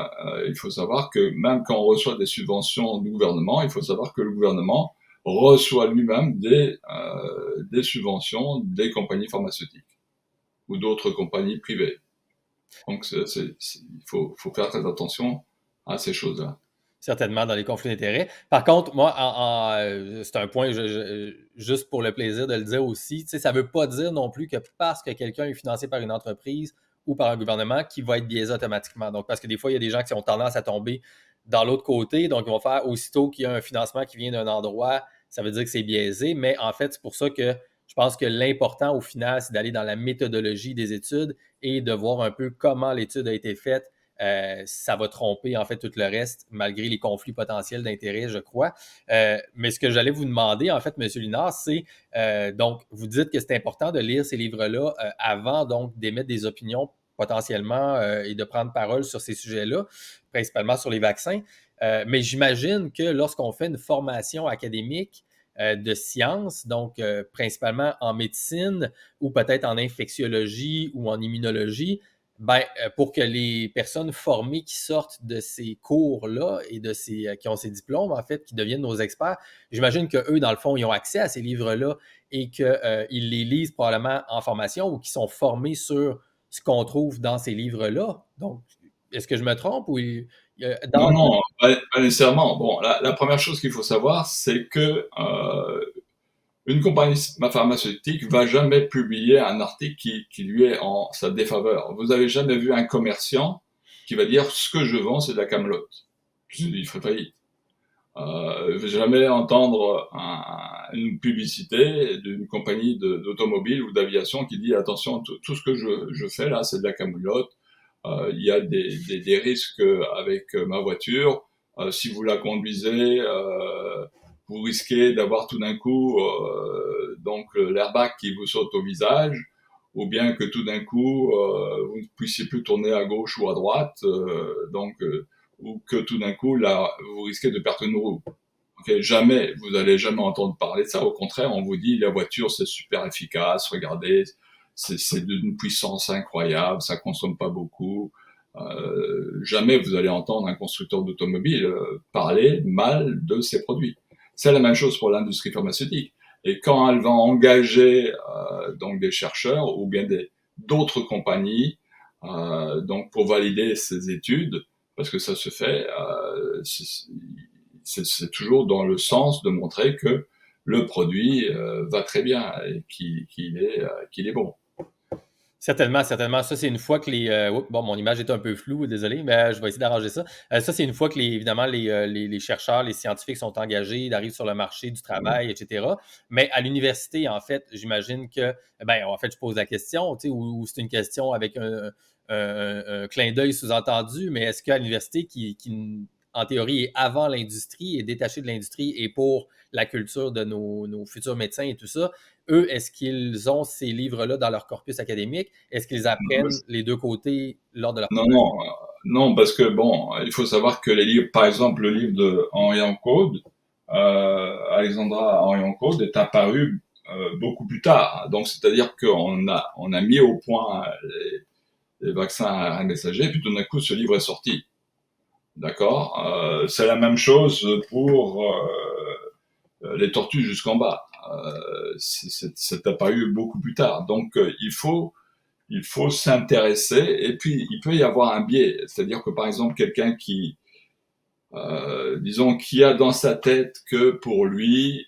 Speaker 2: il faut savoir que même quand on reçoit des subventions du gouvernement, il faut savoir que le gouvernement reçoit lui-même des subventions des compagnies pharmaceutiques ou d'autres compagnies privées. Donc, il faut faire très attention à ces choses-là.
Speaker 1: certainement dans les conflits d'intérêts. Par contre, moi, c'est un point, juste pour le plaisir de le dire aussi, ça ne veut pas dire non plus que parce que quelqu'un est financé par une entreprise ou par un gouvernement qu'il va être biaisé automatiquement. Donc, parce que des fois, il y a des gens qui ont tendance à tomber dans l'autre côté. Donc, ils vont faire aussitôt qu'il y a un financement qui vient d'un endroit, ça veut dire que c'est biaisé. Mais en fait, c'est pour ça que je pense que l'important au final, c'est d'aller dans la méthodologie des études et de voir un peu comment l'étude a été faite, ça va tromper en fait tout le reste, malgré les conflits potentiels d'intérêt, je crois. Mais ce que j'allais vous demander, en fait, M. Linard, c'est donc, vous dites que c'est important de lire ces livres-là avant donc d'émettre des opinions potentiellement et de prendre parole sur ces sujets-là, principalement sur les vaccins. Mais j'imagine que lorsqu'on fait une formation académique de sciences, donc principalement en médecine ou peut-être en infectiologie ou en immunologie, ben, pour que les personnes formées qui sortent de ces cours-là et qui ont ces diplômes, en fait, qui deviennent nos experts, j'imagine qu'eux, dans le fond, ils ont accès à ces livres-là et qu'ils les lisent probablement en formation ou qu'ils sont formés sur ce qu'on trouve dans ces livres-là. Donc, est-ce que je me trompe ou
Speaker 2: Non,
Speaker 1: dans...
Speaker 2: non, pas nécessairement. Bon, la première chose qu'il faut savoir, c'est que Une compagnie pharmaceutique va jamais publier un article qui lui est en sa défaveur. Vous avez jamais vu un commerciant qui va dire ce que je vends, c'est de la camelote. Il ferait faillite. Jamais entendre une publicité d'une compagnie d'automobile ou d'aviation qui dit attention, tout ce que je fais là, c'est de la camelote. Il y a des risques avec ma voiture. Si vous la conduisez, vous risquez d'avoir tout d'un coup donc l'airbag qui vous saute au visage, ou bien que tout d'un coup vous ne puissiez plus tourner à gauche ou à droite, ou que tout d'un coup là vous risquez de perdre une roue. Okay, jamais, vous allez jamais entendre parler de ça. Au contraire, on vous dit la voiture c'est super efficace. Regardez, c'est d'une puissance incroyable, ça consomme pas beaucoup. Jamais vous allez entendre un constructeur d'automobile parler mal de ses produits. C'est la même chose pour l'industrie pharmaceutique. Et quand elle va engager donc des chercheurs ou bien d'autres compagnies donc pour valider ses études, parce que ça se fait, c'est toujours dans le sens de montrer que le produit va très bien et qu'il est bon.
Speaker 1: Certainement, certainement. Ça, c'est une fois que bon, mon image est un peu floue, désolé, mais je vais essayer d'arranger ça. Ça, c'est une fois que, évidemment, les chercheurs, les scientifiques sont engagés, ils arrivent sur le marché du travail, etc. Mais à l'université, en fait, j'imagine que, ben, en fait, je pose la question, tu sais, ou c'est une question avec un clin d'œil sous-entendu, mais est-ce qu'à l'université, en théorie, est avant l'industrie, est détaché de l'industrie et pour la culture de nos futurs médecins et tout ça, eux, est-ce qu'ils ont ces livres-là dans leur corpus académique? Est-ce qu'ils apprennent les deux côtés lors de leur
Speaker 2: Non,
Speaker 1: formation?
Speaker 2: non, non, parce que bon, il faut savoir que les livres, par exemple, le livre de Henri Encaude, Alexandra Henri Encaude, est apparu beaucoup plus tard. Donc, c'est-à-dire qu'on a mis au point les vaccins à ARN messager, puis tout d'un coup, ce livre est sorti. D'accord. C'est la même chose pour les tortues jusqu'en bas. C'est apparu beaucoup plus tard. Donc, il faut s'intéresser, et puis il peut y avoir un biais, c'est-à-dire que par exemple quelqu'un disons, qui a dans sa tête que pour lui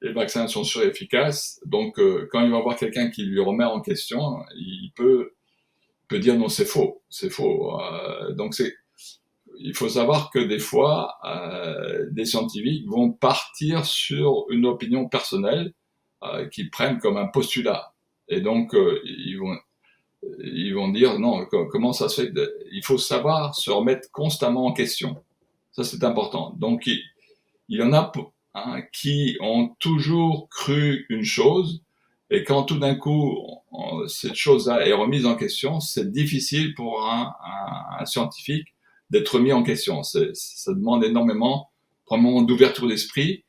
Speaker 2: les vaccins sont sûrs et efficaces, donc quand il va voir quelqu'un qui lui remet en question, il peut dire non, c'est faux, c'est faux. Donc il faut savoir que des fois, des scientifiques vont partir sur une opinion personnelle qu'ils prennent comme un postulat. Et donc, ils vont dire non, comment ça se fait il faut savoir se remettre constamment en question. Ça, c'est important. Donc, il y en a qui ont toujours cru une chose, et quand tout d'un coup, cette chose-là est remise en question, c'est difficile pour un scientifique d'être mis en question. Ça demande énormément, premièrement, d'ouverture d'esprit,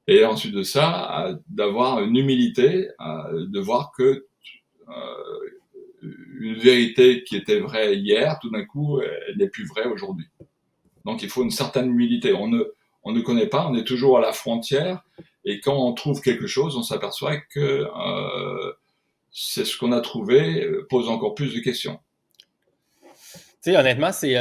Speaker 2: et ensuite de ça, d'avoir une humilité, de voir que une vérité qui était vraie hier, tout d'un coup, elle n'est plus vraie aujourd'hui. Donc il faut une certaine humilité. On ne connaît pas, on est toujours à la frontière, et quand on trouve quelque chose, on s'aperçoit que c'est ce qu'on a trouvé pose encore plus de questions.
Speaker 1: Tu sais, honnêtement, c'est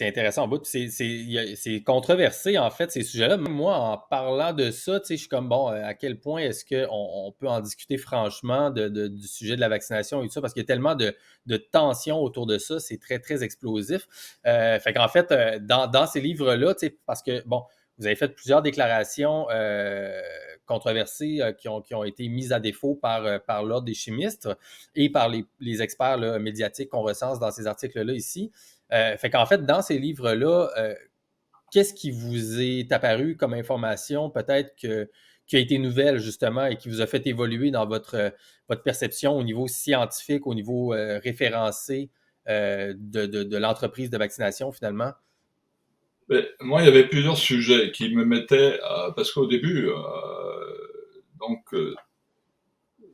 Speaker 1: intéressant en bout. C'est controversé, en fait, ces sujets-là. Même moi, en parlant de ça, tu sais, je suis comme, bon, à quel point est-ce qu'on peut en discuter franchement du sujet de la vaccination et tout ça, parce qu'il y a tellement de tensions autour de ça, c'est très, très explosif. Fait qu'en fait, dans ces livres-là, tu sais, parce que, bon, vous avez fait plusieurs déclarations controversées qui ont été mises à défaut par l'Ordre des chimistes et par les experts là, médiatiques qu'on recense dans ces articles-là ici. Fait qu'en fait, dans ces livres-là, qu'est-ce qui vous est apparu comme information, peut-être qui a été nouvelle, justement, et qui vous a fait évoluer dans votre perception au niveau scientifique, au niveau référencé de l'entreprise de vaccination, finalement?
Speaker 2: Mais moi, il y avait plusieurs sujets qui me mettaient, parce qu'au début, donc,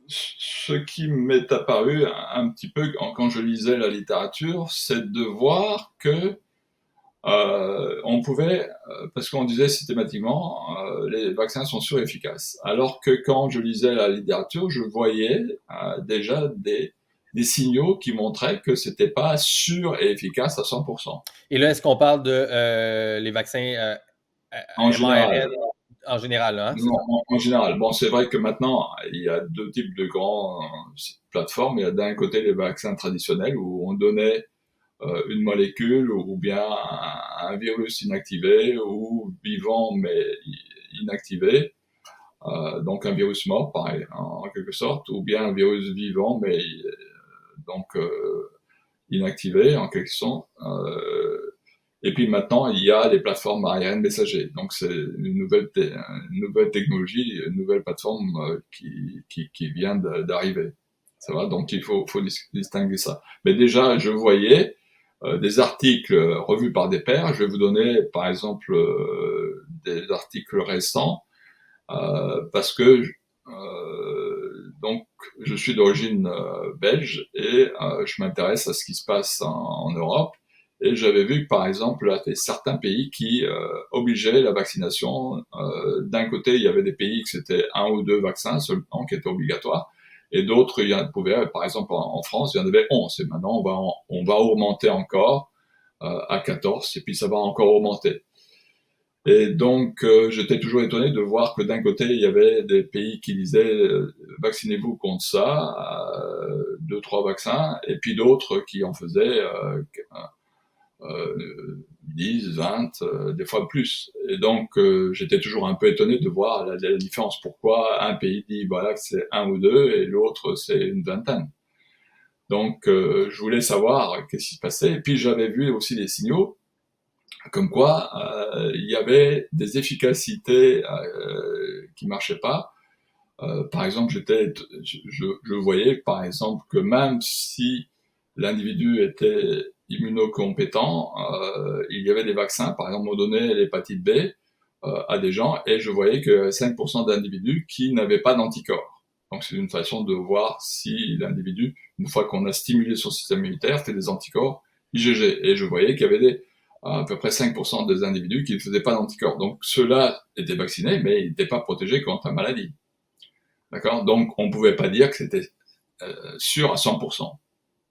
Speaker 2: ce qui m'est apparu un petit peu quand je lisais la littérature, c'est de voir que on pouvait, parce qu'on disait systématiquement, les vaccins sont sûrs et efficaces. Alors que quand je lisais la littérature, je voyais déjà des signaux qui montraient que c'était pas sûr et efficace à 100%.
Speaker 1: Et là, est-ce qu'on parle de les vaccins
Speaker 2: En général,
Speaker 1: mRNA? en général, hein, c'est
Speaker 2: Non,
Speaker 1: ça?
Speaker 2: en général. Bon, c'est vrai que maintenant, il y a deux types de grands plateformes. Il y a d'un côté les vaccins traditionnels où on donnait une molécule ou bien un virus inactivé ou vivant mais inactivé, donc un virus mort, pareil, en quelque sorte, ou bien un virus vivant mais donc inactivé en quelque sorte. Et puis maintenant, il y a les plateformes ARN messagers. Donc c'est une nouvelle technologie, une nouvelle plateforme qui vient d'arriver. Ça va, donc faut distinguer ça. Mais déjà, je voyais des articles revus par des pairs. Je vais vous donner, par exemple, des articles récents parce que donc je suis d'origine belge et je m'intéresse à ce qui se passe en Europe. Et j'avais vu que, par exemple, il y avait certains pays qui obligeaient la vaccination. D'un côté, il y avait des pays que c'était un ou deux vaccins seulement qui étaient obligatoires. Et d'autres, il y en pouvait, par exemple, en France, il y en avait 11. Et maintenant, on va augmenter encore à 14. Et puis, ça va encore augmenter. Et donc, j'étais toujours étonné de voir que d'un côté, il y avait des pays qui disaient vaccinez-vous contre ça, deux, trois vaccins, et puis d'autres qui en faisaient 10, 20, des fois plus. Et donc, j'étais toujours un peu étonné de voir la différence. Pourquoi un pays dit voilà que c'est un ou deux et l'autre c'est une vingtaine. Donc, je voulais savoir qu'est-ce qui se passait. Et puis, j'avais vu aussi des signaux comme quoi il y avait des efficacités qui marchaient pas. Par exemple, je voyais par exemple que même si l'individu était immunocompétent, il y avait des vaccins, par exemple on donnait l'hépatite B à des gens et je voyais que 5% d'individus qui n'avaient pas d'anticorps. Donc c'est une façon de voir si l'individu, une fois qu'on a stimulé son système immunitaire, fait des anticorps IgG. Et je voyais qu'il y avait à peu près 5% des individus qui ne faisaient pas d'anticorps. Donc ceux-là étaient vaccinés, mais ils n'étaient pas protégés contre la maladie. D'accord. Donc on ne pouvait pas dire que c'était sûr à 100%,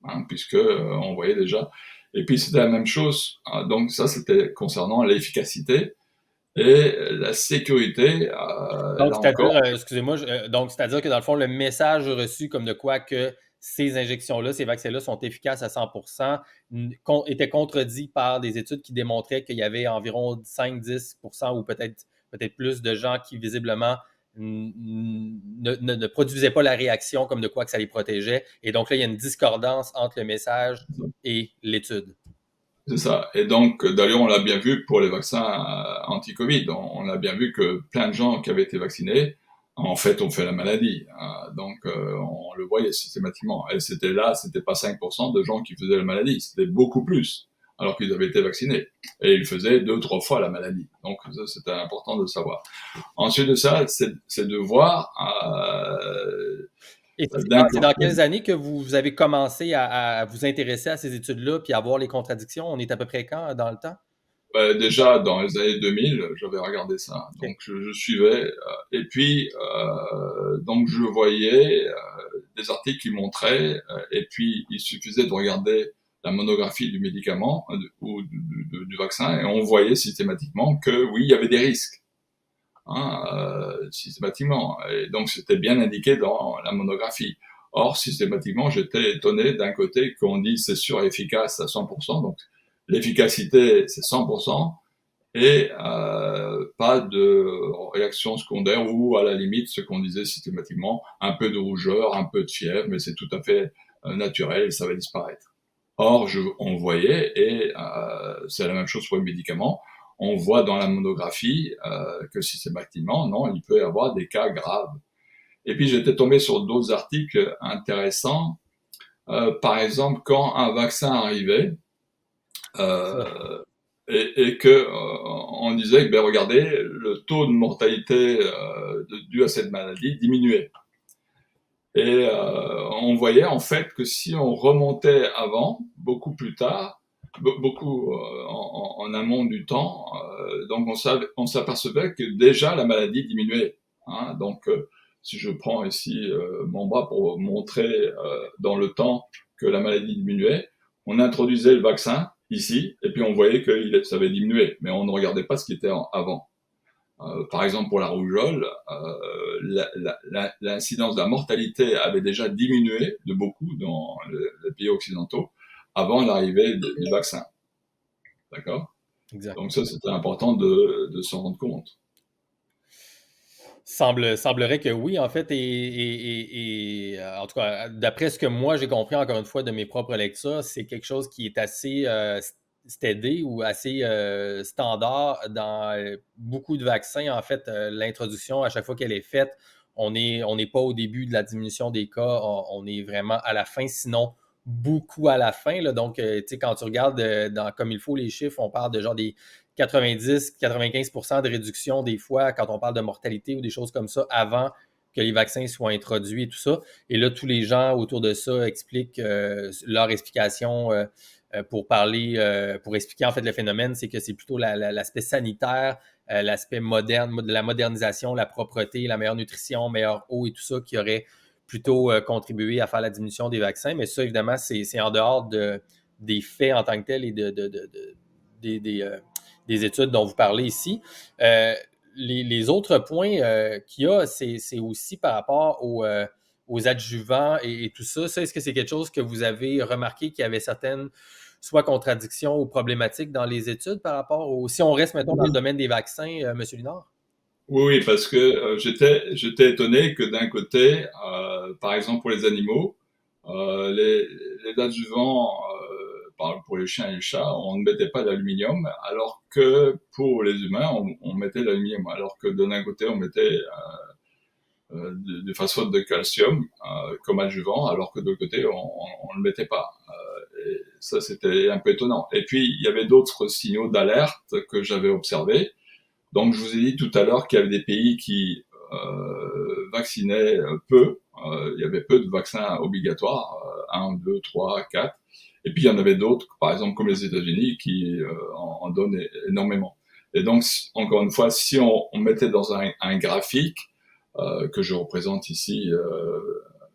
Speaker 2: hein, puisque on voyait déjà. Et puis c'était la même chose. Hein, donc ça c'était concernant l'efficacité et la sécurité.
Speaker 1: Donc,
Speaker 2: Là encore,
Speaker 1: c'est-à-dire, excusez-moi, donc, c'est-à-dire que dans le fond, le message reçu comme de quoi que ces injections-là, ces vaccins-là sont efficaces à 100%, était contredit par des études qui démontraient qu'il y avait environ 5-10% ou peut-être plus de gens qui visiblement ne produisaient pas la réaction comme de quoi que ça les protégeait. Et donc là, il y a une discordance entre le message et l'étude.
Speaker 2: c'est ça. Et donc d'ailleurs on l'a bien vu pour les vaccins anti-Covid. On a bien vu que plein de gens qui avaient été vaccinés en fait, ont fait la maladie. Donc, on le voyait systématiquement. Et c'était pas 5% de gens qui faisaient la maladie, c'était beaucoup plus, alors qu'ils avaient été vaccinés. Et ils faisaient 2, 3 fois la maladie. Donc, ça, c'était important de savoir. Ensuite de ça, c'est de voir,
Speaker 1: Et
Speaker 2: d'un
Speaker 1: c'est dans
Speaker 2: côté,
Speaker 1: quelles années que vous avez commencé à vous intéresser à ces études-là puis à voir les contradictions? On est à peu près quand dans le temps?
Speaker 2: déjà dans les années 2000, j'avais regardé ça.
Speaker 1: OK.
Speaker 2: Donc, je suivais. Et puis, donc, je voyais des articles qui montraient, et puis il suffisait de regarder la monographie du médicament ou du vaccin, et on voyait systématiquement que oui, il y avait des risques, hein, systématiquement. Et donc c'était bien indiqué dans la monographie. Or, systématiquement, j'étais étonné d'un côté qu'on dit c'est sûr et efficace à 100%, donc l'efficacité c'est 100%, et pas de réaction secondaire ou à la limite ce qu'on disait systématiquement, un peu de rougeur, un peu de fièvre, mais c'est tout à fait naturel et ça va disparaître. Or, on voyait, et c'est la même chose pour les médicaments, on voit dans la monographie que systématiquement, non, il peut y avoir des cas graves. Et puis j'étais tombé sur d'autres articles intéressants. Par exemple, quand un vaccin arrivait,
Speaker 1: Ça.
Speaker 2: euh, et que on disait que ben regardez le taux de mortalité dû à cette maladie diminuait et on voyait en fait que si on remontait avant beaucoup plus tard beaucoup en amont du temps donc on s'apercevait que déjà la maladie diminuait, hein, donc si je prends ici mon bras pour montrer dans le temps que la maladie diminuait, on introduisait le vaccin ici et puis on voyait que ça avait diminué mais on ne regardait pas ce qui était avant. Par exemple, pour la rougeole, l'incidence de la mortalité avait déjà diminué de beaucoup dans les pays occidentaux avant l'arrivée du vaccin. D'accord?
Speaker 1: Exact.
Speaker 2: Donc ça, c'était important de s'en rendre compte.
Speaker 1: Semblerait que oui, en fait, en tout cas, d'après ce que moi j'ai compris encore une fois de mes propres lectures, c'est quelque chose qui est assez steady ou assez standard dans beaucoup de vaccins. En fait, l'introduction, à chaque fois qu'elle est faite, on n'est pas au début de la diminution des cas, on est vraiment à la fin, sinon beaucoup à la fin. Là. Donc, tu sais, quand tu regardes comme il faut les chiffres, on parle de genre des 90-95% de réduction des fois quand on parle de mortalité ou des choses comme ça avant que les vaccins soient introduits et tout ça. Et là, tous les gens autour de ça expliquent leur explication pour parler, pour expliquer en fait le phénomène, c'est que c'est plutôt l'aspect sanitaire, l'aspect moderne, de la modernisation, la propreté, la meilleure nutrition, meilleure eau et tout ça qui aurait plutôt contribué à faire la diminution des vaccins. Mais ça, évidemment, c'est en dehors des faits en tant que tels et des études dont vous parlez ici. Les autres points qu'il y a, c'est aussi par rapport aux adjuvants et tout ça. Ça, est-ce que c'est quelque chose que vous avez remarqué qu'il y avait certaines soit contradictions ou problématiques dans les études par rapport au... Si on reste, mettons, dans le
Speaker 2: Oui,
Speaker 1: domaine des vaccins, M. Linard?
Speaker 2: oui, parce que j'étais étonné que d'un côté, par exemple pour les animaux, les adjuvants, pour les chiens et les chats, on ne mettait pas d'aluminium, alors que pour les humains, on mettait de l'aluminium, alors que d'un côté, on mettait du phosphate de calcium comme adjuvant, alors que de l'autre côté, on ne le mettait pas. Et ça, c'était un peu étonnant. Et puis, il y avait d'autres signaux d'alerte que j'avais observés. Donc, je vous ai dit tout à l'heure qu'il y avait des pays qui vaccinaient peu. Il y avait peu de vaccins obligatoires, 1, 2, 3, 4. Et puis, il y en avait d'autres, par exemple comme les États-Unis, qui en donnent énormément. Et donc, encore une fois, si on mettait dans un graphique que je représente ici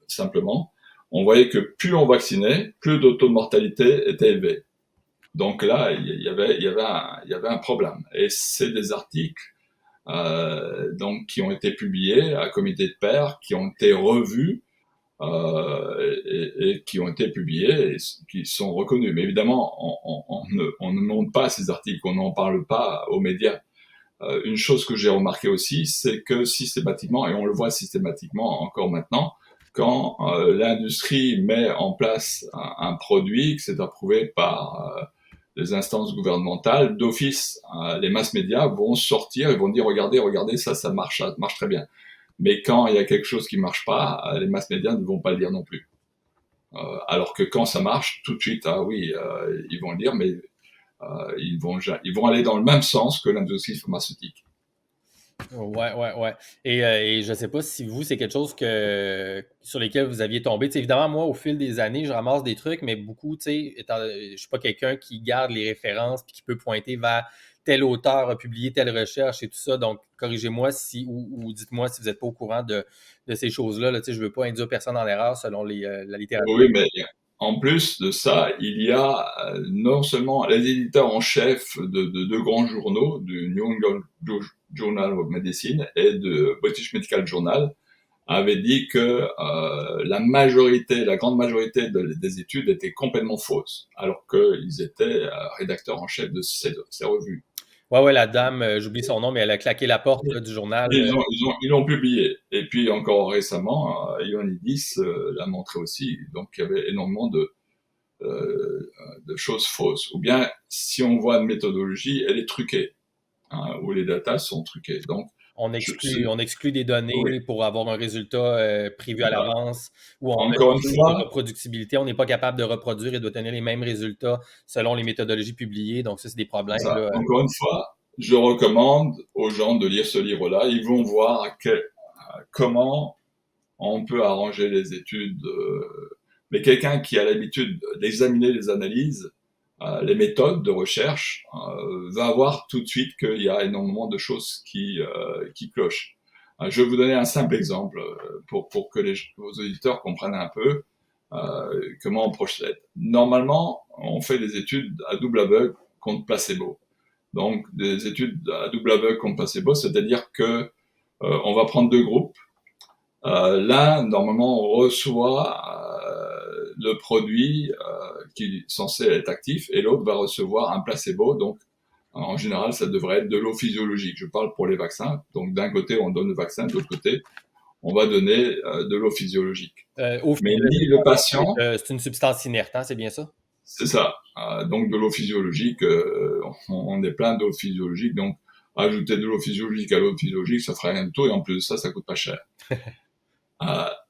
Speaker 2: simplement, on voyait que plus on vaccinait, plus le taux de mortalité était élevé. Donc là, il y avait un problème. Et c'est des articles donc qui ont été publiés à comité de pairs, qui ont été revus et qui ont été publiés et qui sont reconnus. Mais évidemment, on ne montre pas ces articles, on n'en parle pas aux médias. Une chose que j'ai remarqué aussi, c'est que systématiquement, et on le voit systématiquement encore maintenant, quand l'industrie met en place un produit que c'est approuvé par les instances gouvernementales, d'office, les masses médias vont sortir et vont dire regardez, ça marche très bien. Mais quand il y a quelque chose qui marche pas, les masses médias ne vont pas le dire non plus. Alors que quand ça marche, tout de suite, ah oui, ils vont le dire, mais ils vont aller dans le même sens que l'industrie pharmaceutique.
Speaker 1: Ouais, ouais, ouais. Et je ne sais pas si vous, c'est quelque chose sur lesquels vous aviez tombé. Tu sais, évidemment, moi, au fil des années, je ramasse des trucs, mais beaucoup, tu sais, je suis pas quelqu'un qui garde les références puis qui peut pointer vers tel auteur a publié telle recherche et tout ça. Donc, corrigez-moi ou dites-moi si vous n'êtes pas au courant de ces choses-là. Là, tu sais, je ne veux pas induire personne en erreur selon la littérature.
Speaker 2: Oui, mais en plus de ça, il y a non seulement les éditeurs en chef de deux grands journaux, du New England Journal of Medicine et de British Medical Journal, avaient dit que la grande majorité des études étaient complètement fausses, alors qu'ils étaient rédacteurs en chef de ces revues.
Speaker 1: Ouais, ouais, la dame, j'oublie son nom, mais elle a claqué la porte là, du journal.
Speaker 2: Ils l'ont publié. Et puis encore récemment, Ioannidis l'a montré aussi. Donc il y avait énormément de choses fausses. Ou bien, si on voit une méthodologie, elle est truquée, hein, où les datas sont truquées. Donc,
Speaker 1: On exclut des
Speaker 2: oui,
Speaker 1: données pour avoir un résultat prévu à
Speaker 2: voilà.
Speaker 1: l'avance, ou on met
Speaker 2: Encore une
Speaker 1: une
Speaker 2: fois,
Speaker 1: reproductibilité. On n'est pas capable de reproduire et de tenir les mêmes résultats selon les méthodologies publiées. Donc, ça, c'est des problèmes. Là.
Speaker 2: encore une fois, je recommande aux gens de lire ce livre-là. Ils vont voir comment on peut arranger les études. Mais quelqu'un qui a l'habitude d'examiner les analyses, les méthodes de recherche, va voir tout de suite qu'il y a énormément de choses qui clochent. Je vais vous donner un simple exemple pour que vos auditeurs comprennent un peu comment on procède. Normalement, on fait des études à double aveugle contre placebo. Donc, des études à double aveugle contre placebo, c'est-à-dire que on va prendre deux groupes. L'un, normalement, on reçoit le produit qui est censé être actif, et l'autre va recevoir un placebo. Donc, en général, ça devrait être de l'eau physiologique. Je parle pour les vaccins. Donc, d'un côté, on donne le vaccin, de l'autre côté, on va donner de l'eau physiologique.
Speaker 1: Eau
Speaker 2: Mais ni le patient,
Speaker 1: c'est une substance inerte, hein, c'est bien ça?
Speaker 2: c'est ça. Donc, de l'eau physiologique, on est plein d'eau physiologique. Donc, ajouter de l'eau physiologique à l'eau physiologique, ça fera rien de tout. Et en plus de ça, ça coûte pas cher.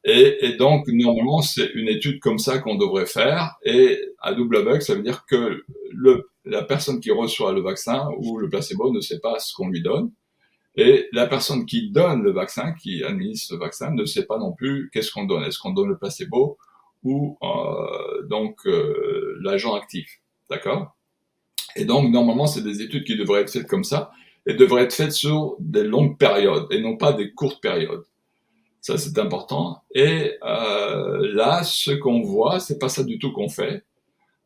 Speaker 2: Et donc, normalement, c'est une étude comme ça qu'on devrait faire. Et à double aveugle, ça veut dire que la personne qui reçoit le vaccin ou le placebo ne sait pas ce qu'on lui donne. Et la personne qui donne le vaccin, qui administre le vaccin, ne sait pas non plus qu'est-ce qu'on donne. Est-ce qu'on donne le placebo ou l'agent actif, d'accord? Et donc normalement, c'est des études qui devraient être faites comme ça et devraient être faites sur des longues périodes et non pas des courtes périodes. Ça, c'est important. Et là, ce qu'on voit, c'est pas ça du tout qu'on fait.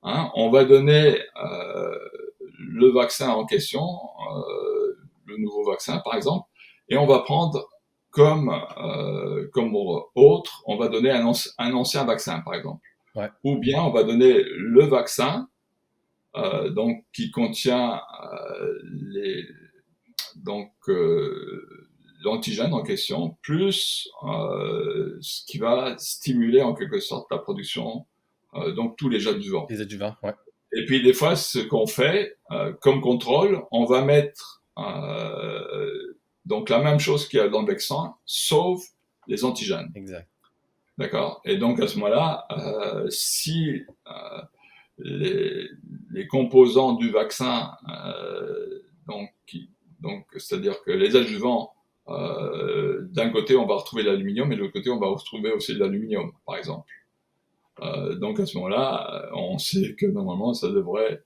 Speaker 2: Hein. On va donner le vaccin en question, le nouveau vaccin par exemple, et on va prendre comme autre, on va donner un ancien vaccin par exemple,
Speaker 1: Ouais.
Speaker 2: ou bien on va donner le vaccin donc qui contient les donc l'antigène en question plus ce qui va stimuler en quelque sorte la production donc tous les adjuvants.
Speaker 1: Les adjuvants, ouais.
Speaker 2: Et puis des fois, ce qu'on fait comme contrôle, on va mettre donc la même chose qu'il y a dans le vaccin, sauf les antigènes.
Speaker 1: Exact.
Speaker 2: D'accord. Et donc à ce moment-là, si les composants du vaccin, donc c'est-à-dire que les adjuvants, d'un côté on va retrouver l'aluminium et de l'autre côté on va retrouver aussi de l'aluminium, par exemple. Donc à ce moment-là, on sait que normalement ça devrait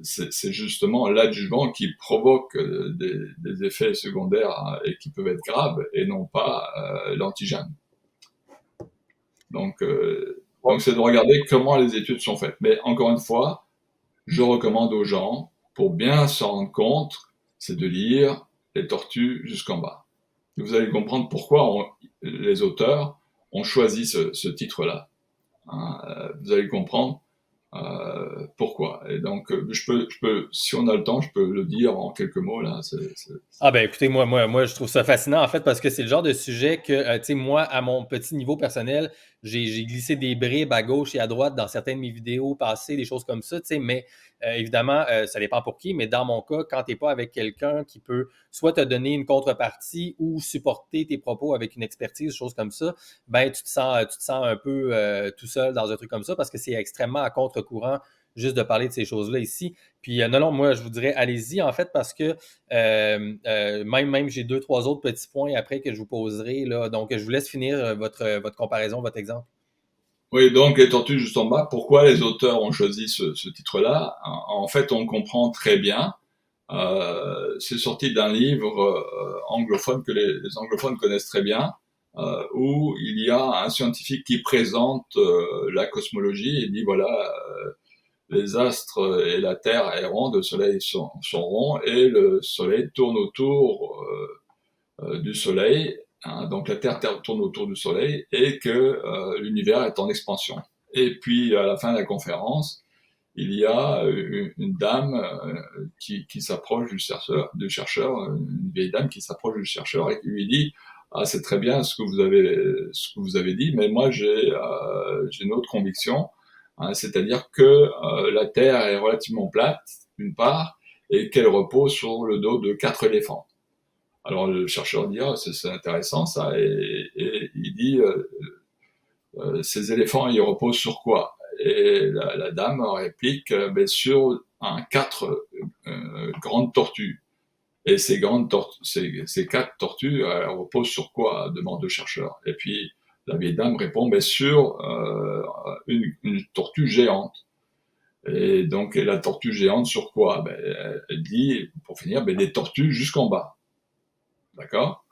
Speaker 2: c'est justement l'adjuvant qui provoque des effets secondaires et qui peuvent être graves et non pas l'antigène. Donc c'est de regarder comment les études sont faites. Mais encore une fois, je recommande aux gens, pour bien s'en rendre compte, c'est de lire les tortues jusqu'en bas. Et vous allez comprendre pourquoi les auteurs ont choisi ce titre-là. Hein, vous allez comprendre pourquoi. Et donc, je peux, si on a le temps, je peux le dire en quelques mots là.
Speaker 1: Ah ben écoutez, moi, je trouve ça fascinant en fait parce que c'est le genre de sujet que, tu sais, moi, à mon petit niveau personnel, j'ai glissé des bribes à gauche et à droite dans certaines de mes vidéos passées, des choses comme ça, tu sais, mais évidemment, ça dépend pour qui, mais dans mon cas, quand tu n'es pas avec quelqu'un qui peut soit te donner une contrepartie ou supporter tes propos avec une expertise, choses comme ça, ben tu te sens un peu tout seul dans un truc comme ça parce que c'est extrêmement à contre-courant juste de parler de ces choses-là ici. Puis non, moi, je vous dirais, allez-y en fait parce que même j'ai deux, trois autres petits points après que je vous poserai. Là. Donc, je vous laisse finir votre comparaison, votre exemple.
Speaker 2: Oui, donc les tortues juste en bas. Pourquoi les auteurs ont choisi ce titre-là? En fait, on comprend très bien. C'est sorti d'un livre anglophone que les anglophones connaissent très bien, où il y a un scientifique qui présente la cosmologie et dit voilà, les astres et la Terre est ronde, le Soleil sont ronds et le Soleil tourne autour du Soleil. Hein, donc la Terre tourne autour du Soleil et que l'univers est en expansion. Et puis à la fin de la conférence, il y a une dame qui s'approche du chercheur, une vieille dame qui s'approche du chercheur et qui lui dit ah c'est très bien ce que vous avez dit, mais moi j'ai une autre conviction, hein, c'est-à-dire que la Terre est relativement plate d'une part et qu'elle repose sur le dos de 4 éléphants. Alors le chercheur dit ah c'est intéressant ça et il dit ces éléphants ils reposent sur quoi? Et la dame réplique ben, sur quatre grandes tortues. Et ces quatre tortues, elles reposent sur quoi? Demande le chercheur. Et puis la vieille dame répond ben, sur une tortue géante. Et donc et la tortue géante sur quoi? Ben, elle dit, pour finir, ben, des tortues jusqu'en bas. D'accord?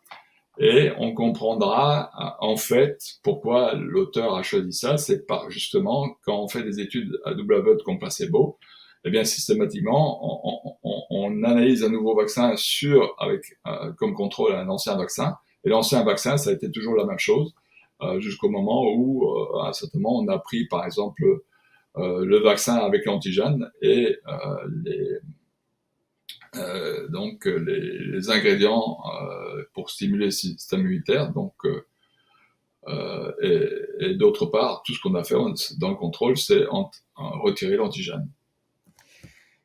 Speaker 2: Et on comprendra en fait pourquoi l'auteur a choisi ça, c'est par justement quand on fait des études à double aveugle contre placebo, eh bien systématiquement, on analyse un nouveau vaccin avec comme contrôle un ancien vaccin. Et l'ancien vaccin, ça a été toujours la même chose, jusqu'au moment où, à un certain moment, on a pris, par exemple, le vaccin avec l'antigène et donc les ingrédients pour stimuler le système immunitaire. Donc, et d'autre part, tout ce qu'on a fait dans le contrôle, c'est retirer l'antigène.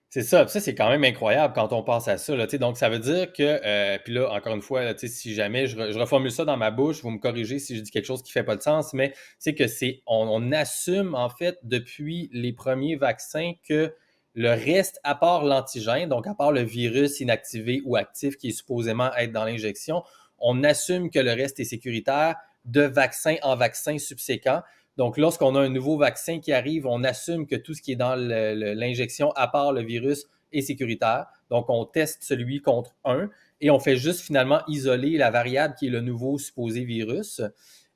Speaker 1: C'est ça. Puis ça, c'est quand même incroyable quand on pense à ça. Là, donc, ça veut dire que, puis là, encore une fois, là, si jamais je reformule ça dans ma bouche, vous me corrigez si je dis quelque chose qui ne fait pas de sens, mais c'est que on assume, en fait, depuis les premiers vaccins que le reste, à part l'antigène, donc à part le virus inactivé ou actif qui est supposément être dans l'injection, on assume que le reste est sécuritaire de vaccin en vaccin subséquent. Donc, lorsqu'on a un nouveau vaccin qui arrive, on assume que tout ce qui est dans l'injection, à part le virus, est sécuritaire. Donc, on teste celui contre un et on fait juste finalement isoler la variable qui est le nouveau supposé virus.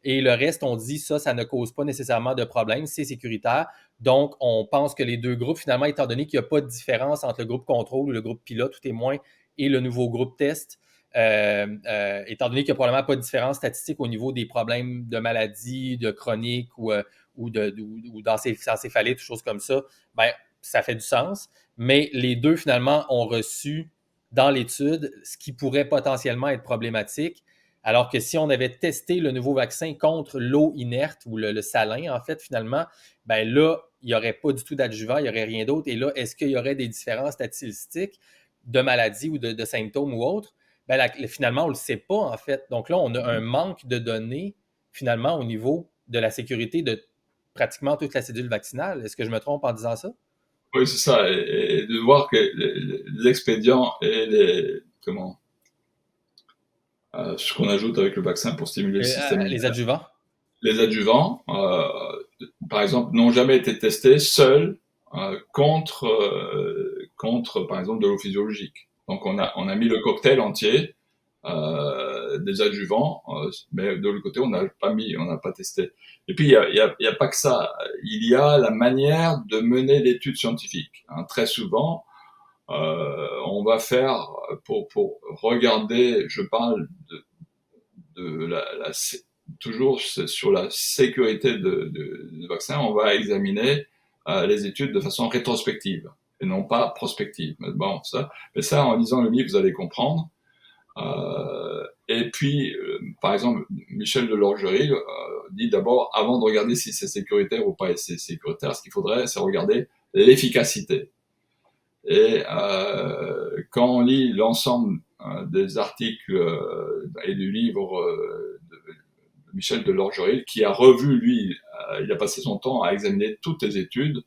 Speaker 1: Et le reste, on dit ça ne cause pas nécessairement de problème, c'est sécuritaire. Donc, on pense que les deux groupes, finalement, étant donné qu'il n'y a pas de différence entre le groupe contrôle ou le groupe pilote, tout est moins, et le nouveau groupe test, étant donné qu'il n'y a probablement pas de différence statistique au niveau des problèmes de maladie, de chronique ou d'encéphalite, des choses comme ça, ben, ça fait du sens. Mais les deux, finalement, ont reçu dans l'étude ce qui pourrait potentiellement être problématique. Alors que si on avait testé le nouveau vaccin contre l'eau inerte ou le salin, en fait, finalement, ben là, il n'y aurait pas du tout d'adjuvant, il n'y aurait rien d'autre. Et là, est-ce qu'il y aurait des différences statistiques de maladie ou de symptômes ou autres? Ben, finalement, on ne le sait pas, en fait. Donc là, on a un manque de données, finalement, au niveau de la sécurité de pratiquement toute la cédule vaccinale. Est-ce que je me trompe en disant ça?
Speaker 2: Oui, c'est ça. Et de voir que les expédients et ce qu'on ajoute avec le vaccin pour stimuler le système
Speaker 1: Les
Speaker 2: immunitaire,
Speaker 1: adjuvants?
Speaker 2: les adjuvants, par exemple, n'ont jamais été testés seuls contre, par exemple, de l'eau physiologique. Donc, on a mis le cocktail entier des adjuvants, mais de l'autre côté, on n'a pas testé. Et puis, il y a pas que ça. Il y a la manière de mener l'étude scientifique. Hein. Très souvent, on va faire, pour regarder, je parle de toujours sur la sécurité du vaccin, on va examiner les études de façon rétrospective et non pas prospective. Mais ça, en lisant le livre, vous allez comprendre. Et puis, par exemple, Michel Delorgerie dit d'abord, avant de regarder si c'est sécuritaire ou pas c'est sécuritaire, ce qu'il faudrait, c'est regarder l'efficacité. Et quand on lit l'ensemble des articles et du livre de Michel Delorgerie, qui a revu, lui, il a passé son temps à examiner toutes les études,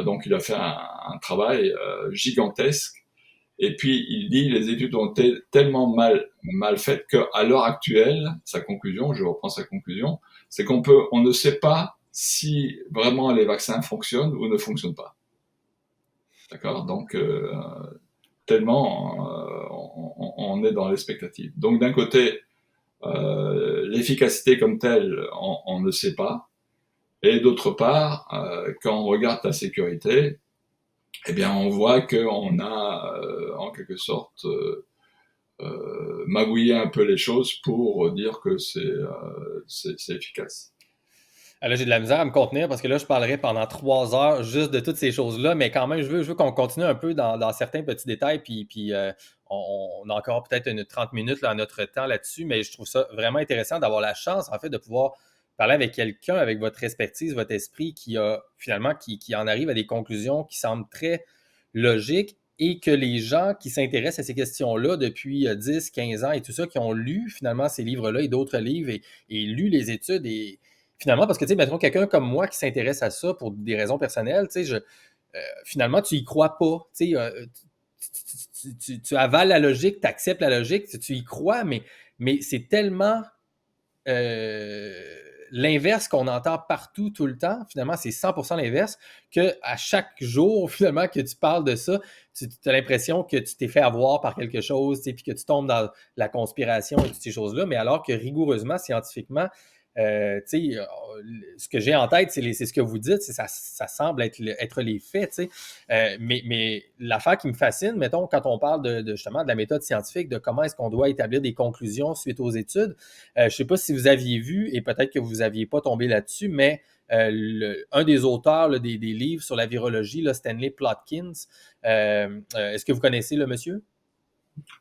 Speaker 2: donc il a fait un travail gigantesque. Et puis, il dit, les études ont été tellement mal faites qu'à l'heure actuelle, sa conclusion, je reprends sa conclusion, c'est on ne sait pas si vraiment les vaccins fonctionnent ou ne fonctionnent pas. D'accord? Donc, tellement on est dans l'expectative. Donc, d'un côté, l'efficacité comme telle, on ne sait pas. Et d'autre part, quand on regarde la sécurité, eh bien, on voit qu'on a, en quelque sorte, magouillé un peu les choses pour dire que c'est efficace.
Speaker 1: Là, j'ai de la misère à me contenir parce que là, je parlerai pendant 3 heures juste de toutes ces choses-là, mais quand même, je veux qu'on continue un peu dans certains petits détails, puis on a encore peut-être 30 minutes là, à notre temps là-dessus, mais je trouve ça vraiment intéressant d'avoir la chance, en fait, de pouvoir parler avec quelqu'un, avec votre expertise, votre esprit, qui en arrive à des conclusions qui semblent très logiques et que les gens qui s'intéressent à ces questions-là depuis 10, 15 ans et tout ça, qui ont lu finalement ces livres-là et d'autres livres et lu les études et finalement, parce que, tu sais, mettons quelqu'un comme moi qui s'intéresse à ça pour des raisons personnelles, tu sais, finalement, tu y crois pas. Tu sais, tu avales la logique, tu acceptes la logique, tu y crois, mais c'est tellement l'inverse qu'on entend partout, tout le temps. Finalement, c'est 100% l'inverse, qu'à chaque jour, finalement, que tu parles de ça, tu as l'impression que tu t'es fait avoir par quelque chose, puis que tu tombes dans la conspiration et toutes ces choses-là, mais alors que rigoureusement, scientifiquement, Tu sais, ce que j'ai en tête, c'est ce que vous dites, ça semble être les faits, tu sais. Mais l'affaire qui me fascine, mettons, quand on parle justement de la méthode scientifique, de comment est-ce qu'on doit établir des conclusions suite aux études, je ne sais pas si vous aviez vu, et peut-être que vous n'aviez pas tombé là-dessus, mais un des auteurs là, des livres sur la virologie, là, Stanley Plotkin, est-ce que vous connaissez le monsieur?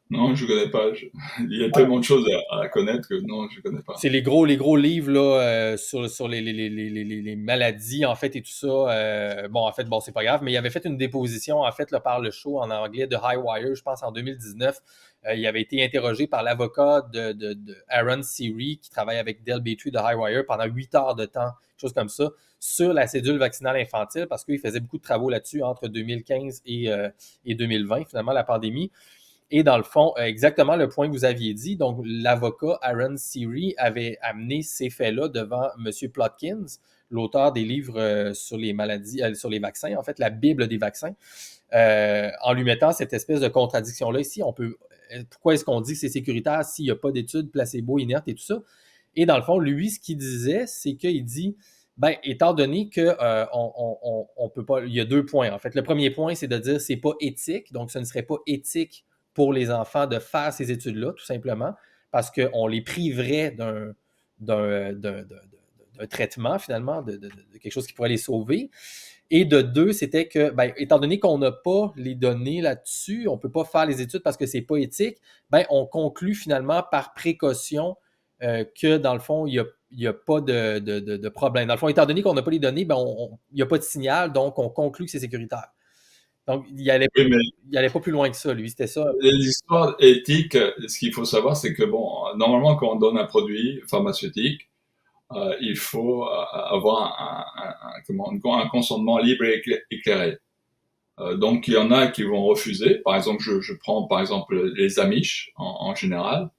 Speaker 2: Non, je connais pas. Il y a
Speaker 1: Ouais.
Speaker 2: tellement de choses à connaître que non, je connais pas.
Speaker 1: C'est les gros livres là, sur les maladies, en fait, et tout ça. Bon, en fait, bon, c'est pas grave, mais il avait fait une déposition, en fait, là, par le show en anglais de High Wire, je pense, en 2019. Il avait été interrogé par l'avocat de Aaron Siri, qui travaille avec Del Battery de High Wire pendant 8 heures de temps, quelque chose comme ça, sur la cédule vaccinale infantile, parce qu'il faisait beaucoup de travaux là-dessus entre 2015 et 2020, finalement, la pandémie. Et dans le fond, exactement le point que vous aviez dit. Donc, l'avocat Aaron Siri avait amené ces faits-là devant M. Plotkins, l'auteur des livres sur les maladies, sur les vaccins, en fait, la Bible des vaccins, en lui mettant cette espèce de contradiction-là ici. Pourquoi est-ce qu'on dit que c'est sécuritaire s'il n'y a pas d'études placebo inertes et tout ça? Et dans le fond, lui, ce qu'il disait, c'est qu'il dit, ben, étant donné que on peut pas, il y a 2 points en fait. Le premier point, c'est de dire c'est pas éthique, donc ce ne serait pas éthique pour les enfants de faire ces études-là, tout simplement, parce qu'on les priverait d'un traitement, finalement, de quelque chose qui pourrait les sauver. Et de deux, c'était que, ben, étant donné qu'on n'a pas les données là-dessus, on ne peut pas faire les études parce que c'est pas éthique, ben, on conclut finalement par précaution que, dans le fond, il y a pas de problème. Dans le fond, étant donné qu'on n'a pas les données, ben, il n'y a pas de signal, donc on conclut que c'est sécuritaire. Donc,
Speaker 2: Oui, mais
Speaker 1: il allait pas plus loin que ça, lui, c'était ça.
Speaker 2: les histoires éthiques, ce qu'il faut savoir, c'est que bon, normalement, quand on donne un produit pharmaceutique, il faut avoir un consentement libre et éclairé. Donc, il y en a qui vont refuser. Par exemple, je prends par exemple les Amish en général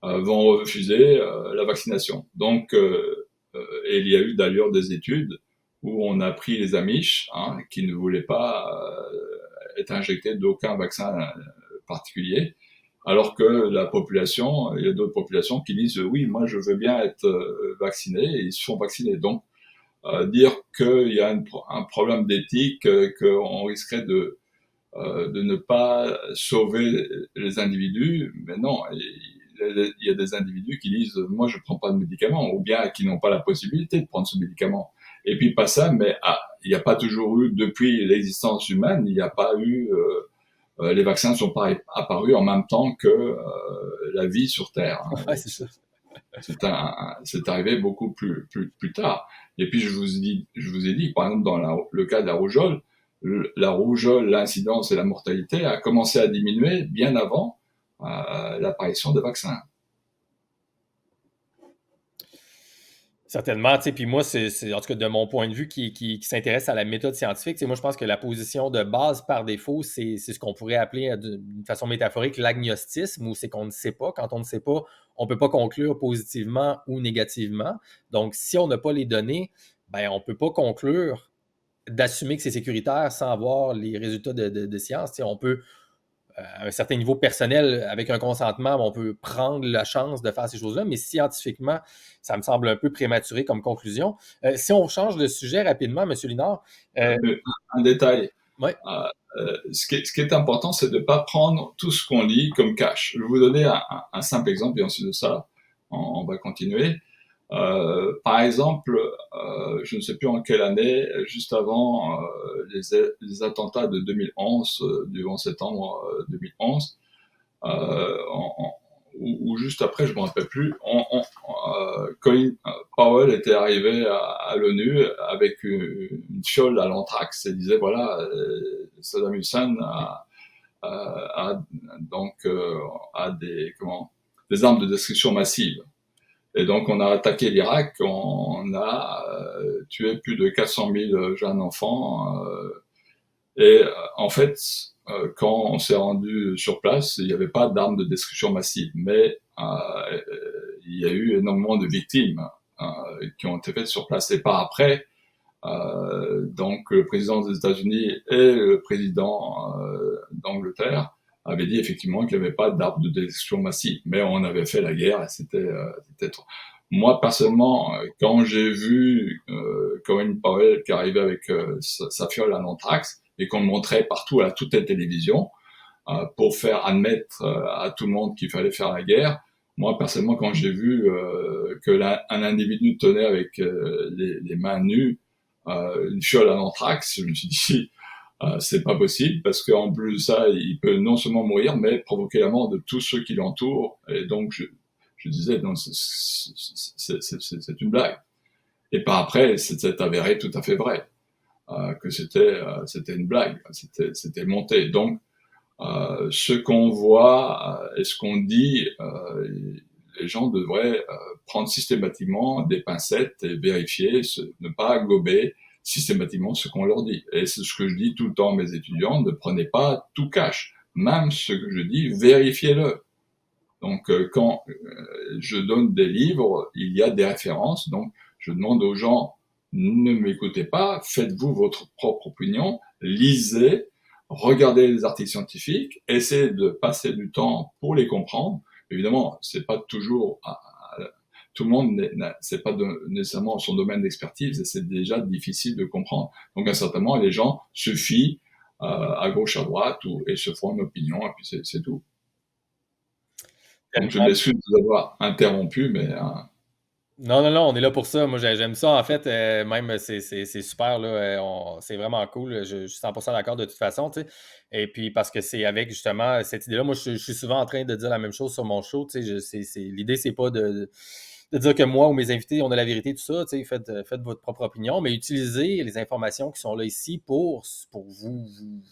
Speaker 2: vont refuser la vaccination. Donc, et il y a eu d'ailleurs des études où on a pris les Amish qui ne voulaient pas être injectés d'aucun vaccin particulier, alors que la population, il y a d'autres populations qui disent oui, moi je veux bien être vacciné, et ils se font vacciner. Donc, dire qu'il y a un problème d'éthique, qu'on risquerait de ne pas sauver les individus, mais non, il y a des individus qui disent moi je prends pas de médicament, ou bien qui n'ont pas la possibilité de prendre ce médicament. Et puis pas ça, mais il n'y a pas toujours eu, depuis l'existence humaine, il n'y a pas eu les vaccins ne sont pas apparus en même temps que la vie sur Terre.
Speaker 1: Ouais, c'est ça.
Speaker 2: C'est arrivé beaucoup plus tard. Et puis je vous ai dit, par exemple dans le cas de la rougeole, l'incidence et la mortalité a commencé à diminuer bien avant l'apparition des vaccins.
Speaker 1: Certainement, tu sais, puis moi, en tout cas de mon point de vue qui s'intéresse à la méthode scientifique, tu sais, moi je pense que la position de base par défaut, c'est ce qu'on pourrait appeler d'une façon métaphorique l'agnostisme, où c'est qu'on ne sait pas. Quand on ne sait pas, on ne peut pas conclure positivement ou négativement. Donc, si on n'a pas les données, ben, on ne peut pas conclure d'assumer que c'est sécuritaire sans avoir les résultats de science. Tu sais, on peut à un certain niveau personnel, avec un consentement, on peut prendre la chance de faire ces choses-là, mais scientifiquement, ça me semble un peu prématuré comme conclusion. Si on change de sujet rapidement, M. Linard,
Speaker 2: Un détail.
Speaker 1: ouais,
Speaker 2: Ce qui est important, c'est de ne pas prendre tout ce qu'on lit comme cash. Je vais vous donner un simple exemple, et ensuite de ça, on va continuer. Par exemple, je ne sais plus en quelle année, juste avant les attentats de 2011, du 11 septembre 2011, ou juste après, je ne me rappelle plus, Colin Powell était arrivé à l'ONU avec une fiole à l'anthrax et disait voilà, Saddam Hussein donc a des armes de destruction massive. Et donc, on a attaqué l'Irak, on a tué plus de 400 000 jeunes enfants. Et en fait, quand on s'est rendu sur place, il n'y avait pas d'armes de destruction massive, mais il y a eu énormément de victimes qui ont été faites sur place. Et par après, donc le président des États-Unis et le président d'Angleterre avaient dit effectivement qu'il n'y avait pas d'armes de destruction massive, mais on avait fait la guerre et c'était trop. Moi, personnellement, quand j'ai vu Colin Powell qui arrivait avec sa fiole à l'anthrax et qu'on le montrait partout à toute la télévision pour faire admettre à tout le monde qu'il fallait faire la guerre, moi, personnellement, quand j'ai vu un individu tenait avec les mains nues une fiole à l'anthrax, je me suis dit, c'est pas possible parce qu'en plus de ça, il peut non seulement mourir, mais provoquer la mort de tous ceux qui l'entourent. Et donc, je disais, non, c'est une blague. Et par après, c'est avéré tout à fait vrai que c'était une blague, c'était monté. Donc, ce qu'on voit et ce qu'on dit, les gens devraient prendre systématiquement des pincettes et vérifier, ne pas gober systématiquement ce qu'on leur dit. Et c'est ce que je dis tout le temps à mes étudiants, ne prenez pas tout cash. Même ce que je dis, vérifiez-le. Donc, quand je donne des livres, il y a des références. Donc, je demande aux gens, ne m'écoutez pas, faites-vous votre propre opinion, lisez, regardez les articles scientifiques, essayez de passer du temps pour les comprendre. Évidemment, c'est pas toujours tout le monde, c'est pas nécessairement son domaine d'expertise et c'est déjà difficile de comprendre. Donc, à un certain moment, les gens se fient à gauche, à droite et se font une opinion et puis c'est tout. Donc, je m'excuse de vous avoir interrompu, mais
Speaker 1: Non, non, non, on est là pour ça. Moi, j'aime ça. En fait, même, c'est super, là. C'est vraiment cool. Je suis 100% d'accord de toute façon, tu sais. Et puis, parce que c'est avec justement cette idée-là. Moi, je suis souvent en train de dire la même chose sur mon show, tu sais. L'idée, c'est pas de dire que moi ou mes invités, on a la vérité, tout ça, tu sais. Faites votre propre opinion, mais utilisez les informations qui sont là ici pour vous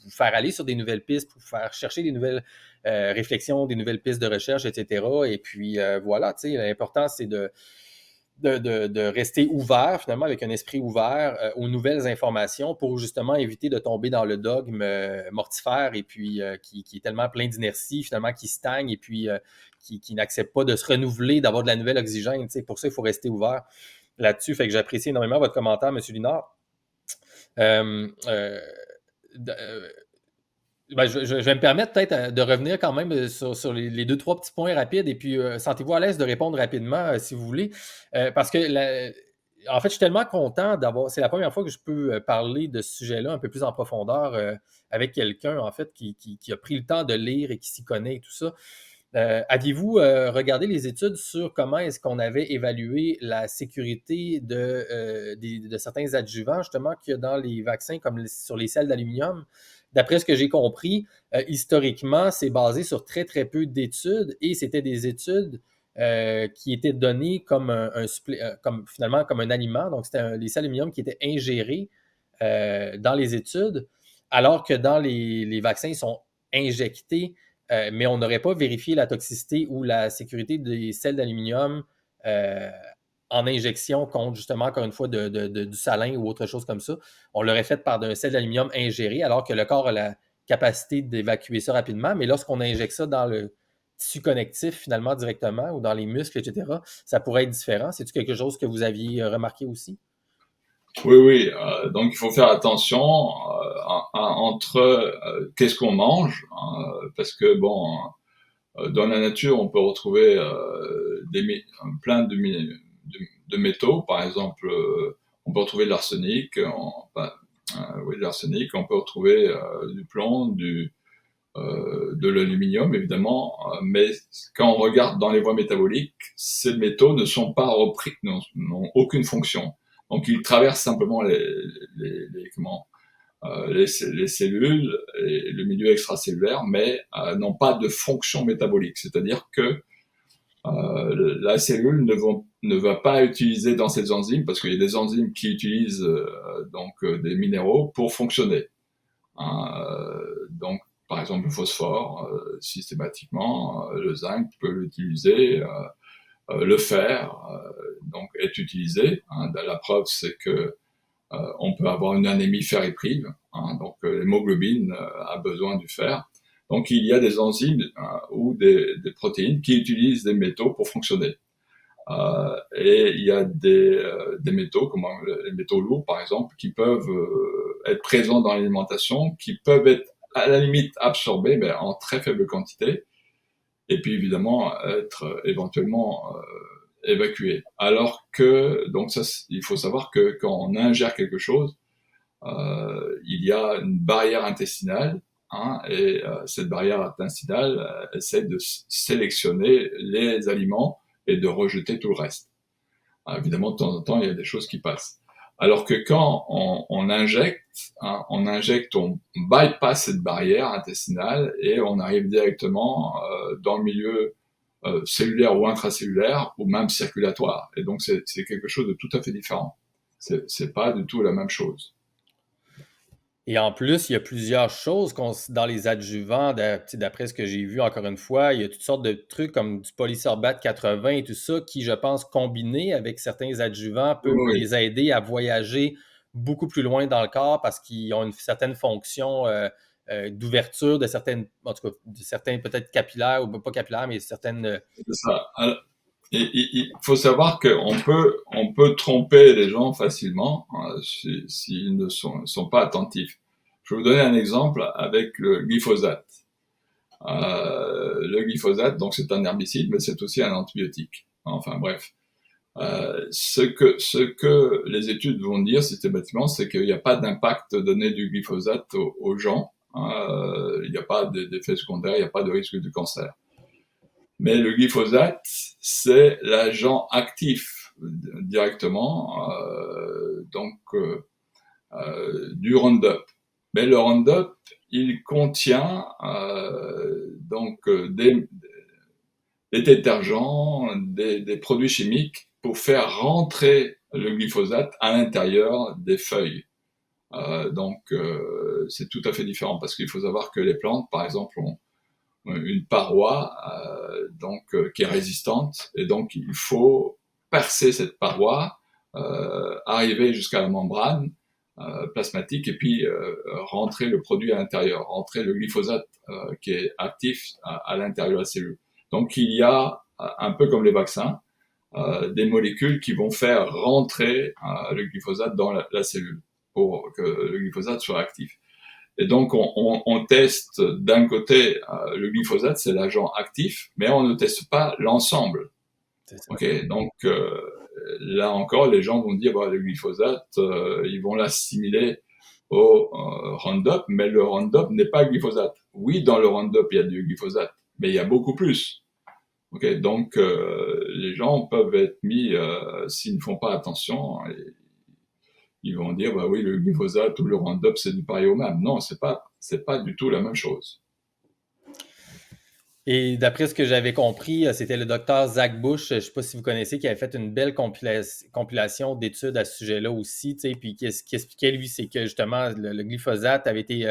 Speaker 1: faire aller sur des nouvelles pistes, pour vous faire chercher des nouvelles réflexions, des nouvelles pistes de recherche, etc. Et puis, voilà, tu sais, l'important, c'est de rester ouvert, finalement, avec un esprit ouvert aux nouvelles informations pour justement éviter de tomber dans le dogme mortifère et puis qui est tellement plein d'inertie, finalement, qui stagne et puis qui n'accepte pas de se renouveler, d'avoir de la nouvelle oxygène. Pour ça, il faut rester ouvert là-dessus. Fait que j'apprécie énormément votre commentaire, M. Linard. Euh, euh, ben, je vais me permettre peut-être de revenir quand même sur les deux, trois petits points rapides et puis sentez-vous à l'aise de répondre rapidement si vous voulez. Parce que, en fait, je suis tellement content d'avoir. C'est la première fois que je peux parler de ce sujet-là un peu plus en profondeur avec quelqu'un, en fait, qui a pris le temps de lire et qui s'y connaît et tout ça. Aviez-vous regardé les études sur comment est-ce qu'on avait évalué la sécurité de certains adjuvants, justement, qu'il y a dans les vaccins, comme sur les sels d'aluminium? D'après ce que j'ai compris, historiquement, c'est basé sur très, très peu d'études et c'était des études qui étaient données comme comme, finalement comme un aliment. Donc, c'était les sels d'aluminium qui étaient ingérés dans les études, alors que dans les vaccins, ils sont injectés mais on n'aurait pas vérifié la toxicité ou la sécurité des sels d'aluminium euh, en injection contre, justement, encore une fois, du salin ou autre chose comme ça. On l'aurait fait par un sel d'aluminium ingéré, alors que le corps a la capacité d'évacuer ça rapidement. Mais lorsqu'on injecte ça dans le tissu connectif, finalement, directement, ou dans les muscles, etc., ça pourrait être différent. C'est-tu quelque chose que vous aviez remarqué aussi?
Speaker 2: oui, oui. Donc, il faut faire attention entre qu'est-ce qu'on mange, parce que bon, dans la nature, on peut retrouver plein de métaux. Par exemple, on peut retrouver de l'arsenic, oui, de l'arsenic. On peut retrouver du plomb, de l'aluminium, évidemment. Mais quand on regarde dans les voies métaboliques, ces métaux ne sont pas repris, n'ont aucune fonction. Donc, ils traversent simplement les cellules et le milieu extracellulaire, mais n'ont pas de fonction métabolique. C'est-à-dire que la cellule ne va pas utiliser dans ces enzymes, parce qu'il y a des enzymes qui utilisent des minéraux pour fonctionner. Donc, par exemple, le phosphore, systématiquement, le zinc peut l'utiliser, le fer, donc est utilisé. La preuve, c'est que on peut avoir une anémie fer-éprive, donc l'hémoglobine a besoin du fer. Donc il y a des enzymes ou des protéines qui utilisent des métaux pour fonctionner. Et il y a des métaux, comme les métaux lourds par exemple, qui peuvent être présents dans l'alimentation, qui peuvent être à la limite absorbés, mais en très faible quantité, et puis évidemment être éventuellement évacuer. Alors que, donc ça, il faut savoir que quand on ingère quelque chose, il y a une barrière intestinale, hein, et cette barrière intestinale essaie de sélectionner les aliments et de rejeter tout le reste. Évidemment, de temps en temps, il y a des choses qui passent. Alors que quand on injecte, hein, on bypass cette barrière intestinale et on arrive directement dans le milieu cellulaire ou intracellulaire ou même circulatoire. Et donc, c'est quelque chose de tout à fait différent. C'est pas du tout la même chose.
Speaker 1: Et en plus, il y a plusieurs choses dans les adjuvants, d'après ce que j'ai vu encore une fois, il y a toutes sortes de trucs comme du polysorbate 80 et tout ça qui, je pense, combiné avec certains adjuvants,
Speaker 2: Oui,
Speaker 1: peut
Speaker 2: oui,
Speaker 1: les aider à voyager beaucoup plus loin dans le corps parce qu'ils ont une certaine fonction d'ouverture de certaines, en tout cas, de certains peut-être capillaires ou pas capillaires, mais certaines.
Speaker 2: c'est ça. Alors, il faut savoir on peut tromper les gens facilement s'ils ne sont pas attentifs. Je vais vous donner un exemple avec le glyphosate. Le glyphosate, donc c'est un herbicide, mais c'est aussi un antibiotique. Enfin bref, ce que les études vont dire systématiquement, c'est qu'il n'y a pas d'impact donné du glyphosate aux gens. Il n'y a pas d'effet secondaire, il n'y a pas de risque de cancer. Mais le glyphosate, c'est l'agent actif directement, du Roundup. Mais le Roundup, il contient des détergents, des produits chimiques pour faire rentrer le glyphosate à l'intérieur des feuilles. C'est tout à fait différent parce qu'il faut savoir que les plantes, par exemple, ont une paroi qui est résistante et donc il faut percer cette paroi, arriver jusqu'à la membrane plasmatique et puis rentrer le produit à l'intérieur, rentrer le glyphosate qui est actif à l'intérieur de la cellule. Donc il y a un peu comme les vaccins, des molécules qui vont faire rentrer le glyphosate dans la cellule pour que le glyphosate soit actif. Et donc, on teste d'un côté le glyphosate, c'est l'agent actif, mais on ne teste pas l'ensemble.
Speaker 1: C'est ça.
Speaker 2: Ok, donc là encore, les gens vont dire bah, le glyphosate, ils vont l'assimiler au Roundup, mais le Roundup n'est pas le glyphosate. Oui, dans le Roundup, il y a du glyphosate, mais il y a beaucoup plus. Ok, donc les gens peuvent être mis s'ils ne font pas attention. Ils vont dire bah oui le glyphosate ou le Roundup c'est du pareil au même. Non, c'est pas du tout la même chose.
Speaker 1: Et d'après ce que j'avais compris, c'était le docteur Zach Bush, je ne sais pas si vous connaissez, qui avait fait une belle compilation d'études à ce sujet-là aussi, tu sais, puis qui expliquait, lui, c'est que justement, le glyphosate avait été,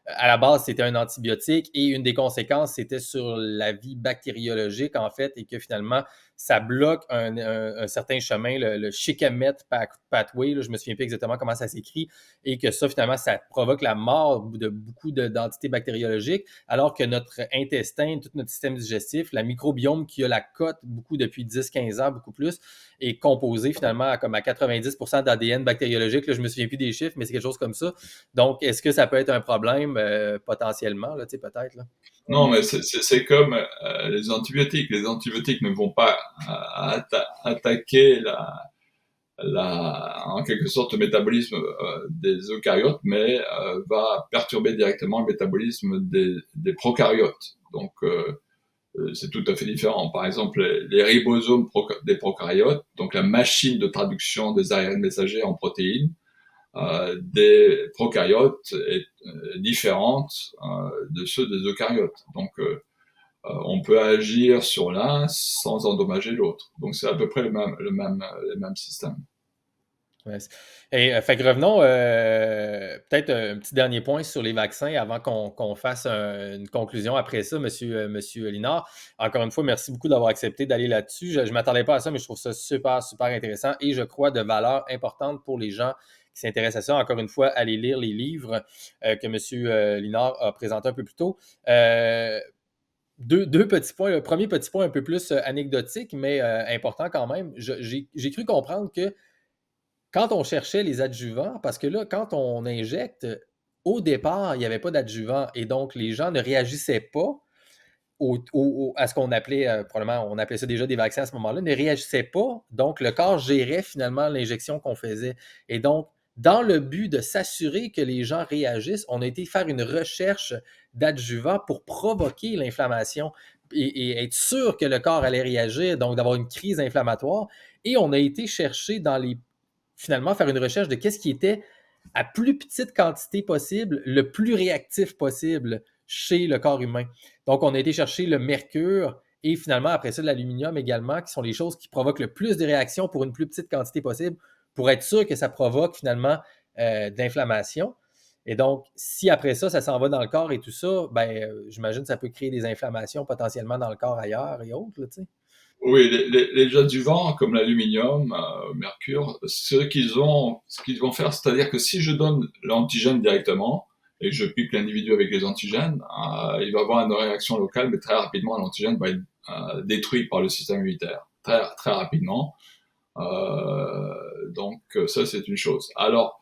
Speaker 1: à la base, c'était un antibiotique et une des conséquences, c'était sur la vie bactériologique, en fait, et que finalement, ça bloque un certain chemin, le Shikamet Pathway, là, je me souviens plus exactement comment ça s'écrit, et que ça, finalement, ça provoque la mort de beaucoup d'entités bactériologiques, alors que notre intestin, tout notre système digestif, la microbiome qui a la cote beaucoup depuis 10-15 ans, beaucoup plus, est composé finalement comme à 90% d'ADN bactériologique. Là, je ne me souviens plus des chiffres, mais c'est quelque chose comme ça. Donc, est-ce que ça peut être un problème potentiellement, là, peut-être? Là?
Speaker 2: Non, mais c'est comme les antibiotiques. Les antibiotiques ne vont pas attaquer en quelque sorte le métabolisme des eucaryotes, mais va perturber directement le métabolisme des prokaryotes. Donc c'est tout à fait différent. Par exemple, les ribosomes des prokaryotes, donc la machine de traduction des ARN messagers en protéines, des prokaryotes est différente de ceux des eucaryotes. Donc on peut agir sur l'un sans endommager l'autre. Donc c'est à peu près le même système.
Speaker 1: Ouais. Et fait que revenons peut-être un petit dernier point sur les vaccins avant qu'on fasse une conclusion après ça, monsieur Linard. Encore une fois, merci beaucoup d'avoir accepté d'aller là-dessus. Je ne m'attendais pas à ça, mais je trouve ça super, super intéressant et je crois de valeur importante pour les gens qui s'intéressent à ça. Encore une fois, allez lire les livres que monsieur Linard a présentés un peu plus tôt. Deux petits points. Le premier petit point un peu plus anecdotique, mais important quand même. J'ai cru comprendre que quand on cherchait les adjuvants, parce que là, quand on injecte, au départ, il n'y avait pas d'adjuvant et donc les gens ne réagissaient pas à ce qu'on appelait, probablement, on appelait ça déjà des vaccins à ce moment-là, ne réagissaient pas. Donc, le corps gérait finalement l'injection qu'on faisait. Et donc, dans le but de s'assurer que les gens réagissent, on a été faire une recherche d'adjuvants pour provoquer l'inflammation et être sûr que le corps allait réagir, donc d'avoir une crise inflammatoire. Et on a été chercher finalement, faire une recherche de qu'est-ce qui était à plus petite quantité possible, le plus réactif possible chez le corps humain. Donc, on a été chercher le mercure et finalement, après ça, l'aluminium également, qui sont les choses qui provoquent le plus de réactions pour une plus petite quantité possible, pour être sûr que ça provoque finalement de l'inflammation. Et donc, si après ça, ça s'en va dans le corps et tout ça, j'imagine que ça peut créer des inflammations potentiellement dans le corps ailleurs et autres, là, tu sais.
Speaker 2: Oui, les adjuvants comme l'aluminium, mercure, ce qu'ils vont faire, c'est-à-dire que si je donne l'antigène directement et que je pique l'individu avec les antigènes, il va avoir une réaction locale, mais très rapidement, l'antigène va être détruit par le système immunitaire, très très rapidement. Donc ça, c'est une chose. Alors,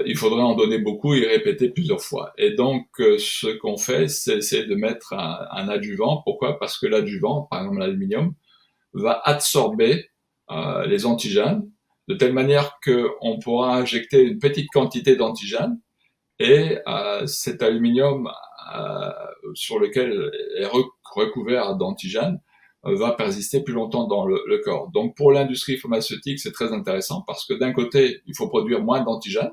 Speaker 2: il faudrait en donner beaucoup et répéter plusieurs fois. Et donc, ce qu'on fait, c'est essayer de mettre un adjuvant. Pourquoi? Parce que l'adjuvant, par exemple l'aluminium, va absorber les antigènes de telle manière qu'on pourra injecter une petite quantité d'antigènes et cet aluminium sur lequel est recouvert d'antigènes va persister plus longtemps dans le corps. Donc pour l'industrie pharmaceutique, c'est très intéressant parce que d'un côté, il faut produire moins d'antigènes,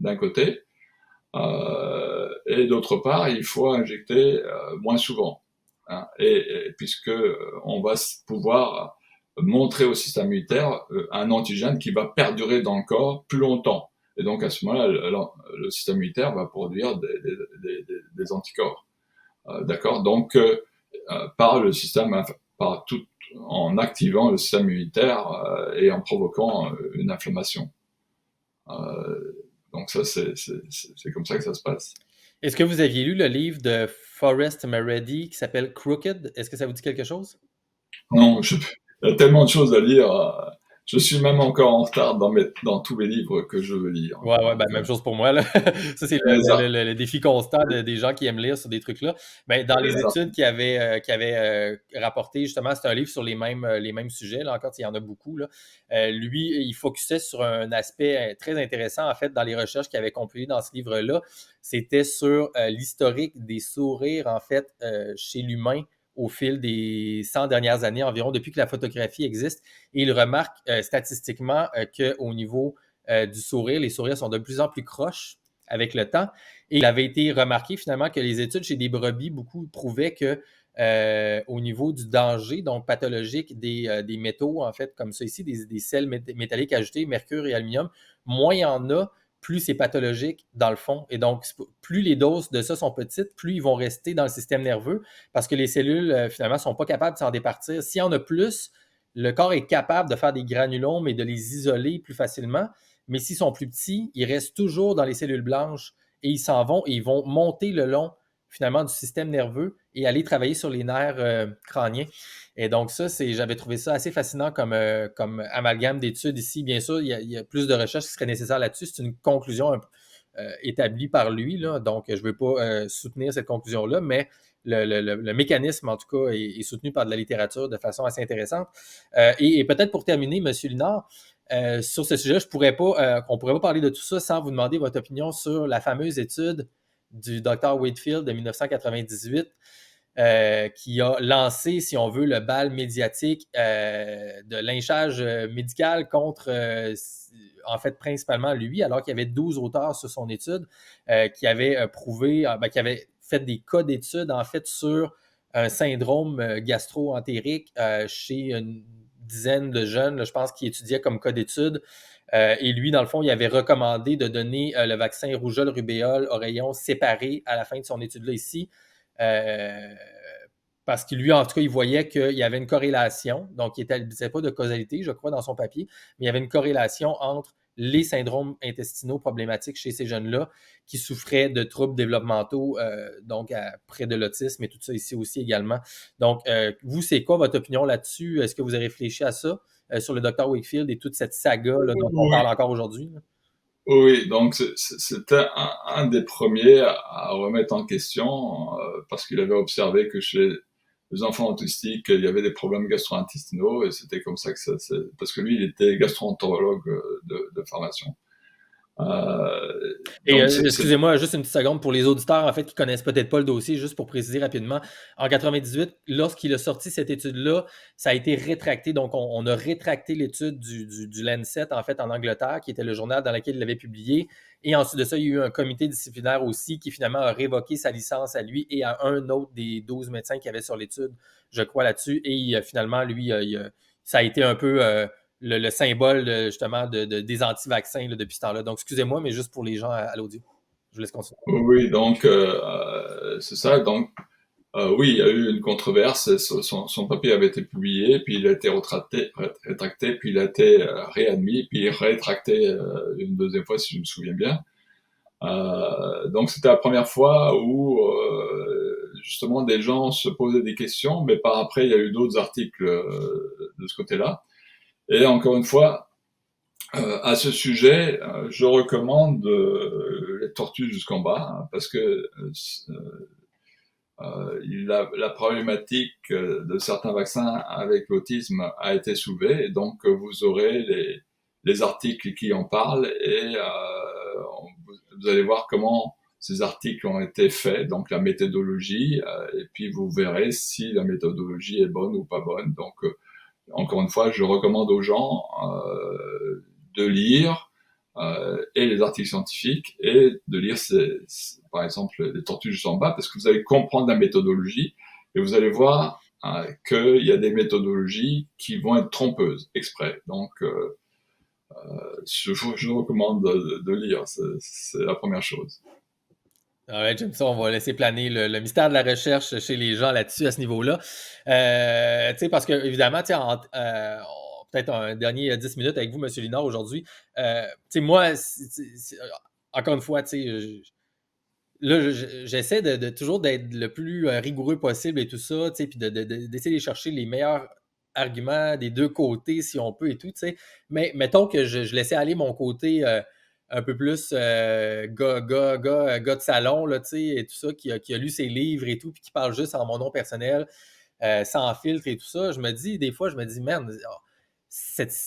Speaker 2: d'un côté, et d'autre part, il faut injecter moins souvent. Hein, et puisque on va pouvoir montrer au système immunitaire un antigène qui va perdurer dans le corps plus longtemps. Et donc à ce moment-là, le système immunitaire va produire des anticorps. D'accord. Donc par le système, par tout, en activant le système immunitaire et en provoquant une inflammation. Donc ça, c'est comme ça que ça se passe.
Speaker 1: Est-ce que vous aviez lu le livre de Forrest Meredy qui s'appelle Crooked? Est-ce que ça vous dit quelque chose?
Speaker 2: Non, il y a tellement de choses à lire. Je suis même encore en retard dans tous les livres que je veux lire.
Speaker 1: Ouais,
Speaker 2: Donc,
Speaker 1: même chose pour moi, là. Ça, c'est le défi constant des gens qui aiment lire sur des trucs-là. Dans les études qu'il avait rapportées, justement, c'est un livre sur les mêmes sujets. Là, encore, il y en a beaucoup. Là. Lui, il focusait sur un aspect très intéressant, en fait, dans les recherches qu'il avait conclues dans ce livre-là. C'était sur l'historique des sourires, en fait, chez l'humain au fil des 100 dernières années environ, depuis que la photographie existe. Et il remarque statistiquement qu'au niveau du sourire. Les sourires sont de plus en plus croches avec le temps. Et il avait été remarqué finalement que les études chez des brebis, beaucoup prouvaient que au niveau du danger, donc pathologique des métaux, en fait, comme ça ici, des sels métalliques ajoutés, mercure et aluminium, moins il y en a, plus c'est pathologique dans le fond. Et donc, plus les doses de ça sont petites, plus ils vont rester dans le système nerveux parce que les cellules, finalement, ne sont pas capables de s'en départir. S'il y en a plus, le corps est capable de faire des granulomes et de les isoler plus facilement. Mais s'ils sont plus petits, ils restent toujours dans les cellules blanches et ils s'en vont et ils vont monter le long finalement du système nerveux et aller travailler sur les nerfs crâniens. Et donc ça, j'avais trouvé ça assez fascinant comme amalgame d'études ici. Bien sûr, il y a plus de recherches qui seraient nécessaires là-dessus. C'est une conclusion établie par lui, là, donc je ne veux pas soutenir cette conclusion-là, mais le mécanisme, en tout cas, est soutenu par de la littérature de façon assez intéressante. Et peut-être pour terminer, M. Linard, sur ce sujet, on ne pourrait pas parler de tout ça sans vous demander votre opinion sur la fameuse étude du Dr. Whitfield de 1998 qui a lancé, si on veut, le bal médiatique de lynchage médical contre, en fait, principalement lui, alors qu'il y avait 12 auteurs sur son étude qui avaient prouvé, qui avaient fait des cas d'études, en fait, sur un syndrome gastro-entérique chez une dizaine de jeunes, là, je pense, qui étudiaient comme cas d'étude. Et lui, dans le fond, il avait recommandé de donner le vaccin rougeole, rubéole, oreillon séparé à la fin de son étude-là ici. Parce que lui, en tout cas, il voyait qu'il y avait une corrélation. Donc, il n'établissait pas de causalité, je crois, dans son papier, mais il y avait une corrélation entre les syndromes intestinaux problématiques chez ces jeunes-là qui souffraient de troubles développementaux, donc près de l'autisme et tout ça ici aussi également. Donc, vous, c'est quoi votre opinion là-dessus? Est-ce que vous avez réfléchi à ça sur le Dr. Wakefield et toute cette saga là, dont on parle encore aujourd'hui?
Speaker 2: Oui, donc c'était un des premiers à remettre en question parce qu'il avait observé que chez les enfants autistiques, il y avait des problèmes gastro-intestinaux, et c'était comme ça que parce que lui, il était gastro-entérologue de formation. Euh,
Speaker 1: Et
Speaker 2: donc,
Speaker 1: excusez-moi, juste une petite seconde pour les auditeurs en fait qui connaissent peut-être pas le dossier, juste pour préciser rapidement. En 98, lorsqu'il a sorti cette étude-là, ça a été rétracté. Donc, on a rétracté l'étude du Lancet en fait en Angleterre, qui était le journal dans lequel il l'avait publié. Et ensuite de ça, il y a eu un comité disciplinaire aussi qui finalement a révoqué sa licence à lui et à un autre des 12 médecins qui avaient sur l'étude, je crois, là-dessus. Et finalement, lui, ça a été un peu le symbole justement des anti-vaccins là, depuis ce temps-là. Donc, excusez-moi, mais juste pour les gens à l'audio. Je vous laisse continuer.
Speaker 2: oui, donc c'est ça. Donc, oui, il y a eu une controverse. Son papier avait été publié, puis il a été rétracté, puis il a été réadmis, puis rétracté une deuxième fois, si je me souviens bien. Donc, c'était la première fois où justement des gens se posaient des questions, mais par après, il y a eu d'autres articles de ce côté-là. Et encore une fois, à ce sujet, je recommande les tortues jusqu'en bas, hein, parce que la problématique de certains vaccins avec l'autisme a été soulevée, et donc vous aurez les articles qui en parlent, et vous allez voir comment ces articles ont été faits, donc la méthodologie, et puis vous verrez si la méthodologie est bonne ou pas bonne. Donc, encore une fois, je recommande aux gens de lire et les articles scientifiques, et de lire par exemple les tortues juste en bas, parce que vous allez comprendre la méthodologie, et vous allez voir qu'il y a des méthodologies qui vont être trompeuses exprès. Donc je recommande de lire, c'est la première chose.
Speaker 1: Alright, j'aime ça. On va laisser planer le mystère de la recherche chez les gens là-dessus, à ce niveau-là. Parce que, évidemment, peut-être un dernier 10 minutes avec vous, M. Linard, aujourd'hui. Moi, encore une fois, là, j'essaie de toujours d'être le plus rigoureux possible et tout ça, puis d'essayer de chercher les meilleurs arguments des deux côtés, si on peut, et tout, Mais mettons que je laissais aller mon côté un peu plus gars de salon, là, et tout ça, qui a lu ses livres et tout, puis qui parle juste en mon nom personnel, sans filtre et tout ça. Des fois, je me dis, man,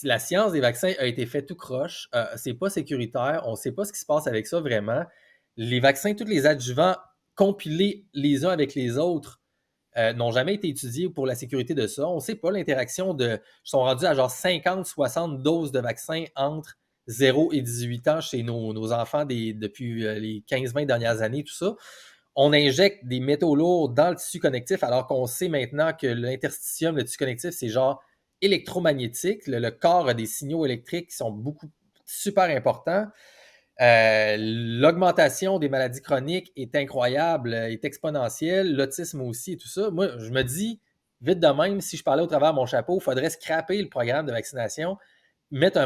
Speaker 1: la science des vaccins a été faite tout croche. C'est pas sécuritaire. On sait pas ce qui se passe avec ça vraiment. Les vaccins, tous les adjuvants compilés les uns avec les autres n'ont jamais été étudiés pour la sécurité de ça. On ne sait pas l'interaction de. Ils sont rendus à genre 50-60 doses de vaccins entre 0 et 18 ans chez nos enfants depuis les 15-20 dernières années, tout ça. On injecte des métaux lourds dans le tissu connectif alors qu'on sait maintenant que l'interstitium, le tissu connectif, c'est genre électromagnétique. Le corps a des signaux électriques qui sont super importants. L'augmentation des maladies chroniques est incroyable, est exponentielle, l'autisme aussi et tout ça. Moi, je me dis, vite de même, si je parlais au travers de mon chapeau, il faudrait scraper le programme de vaccination, mettre un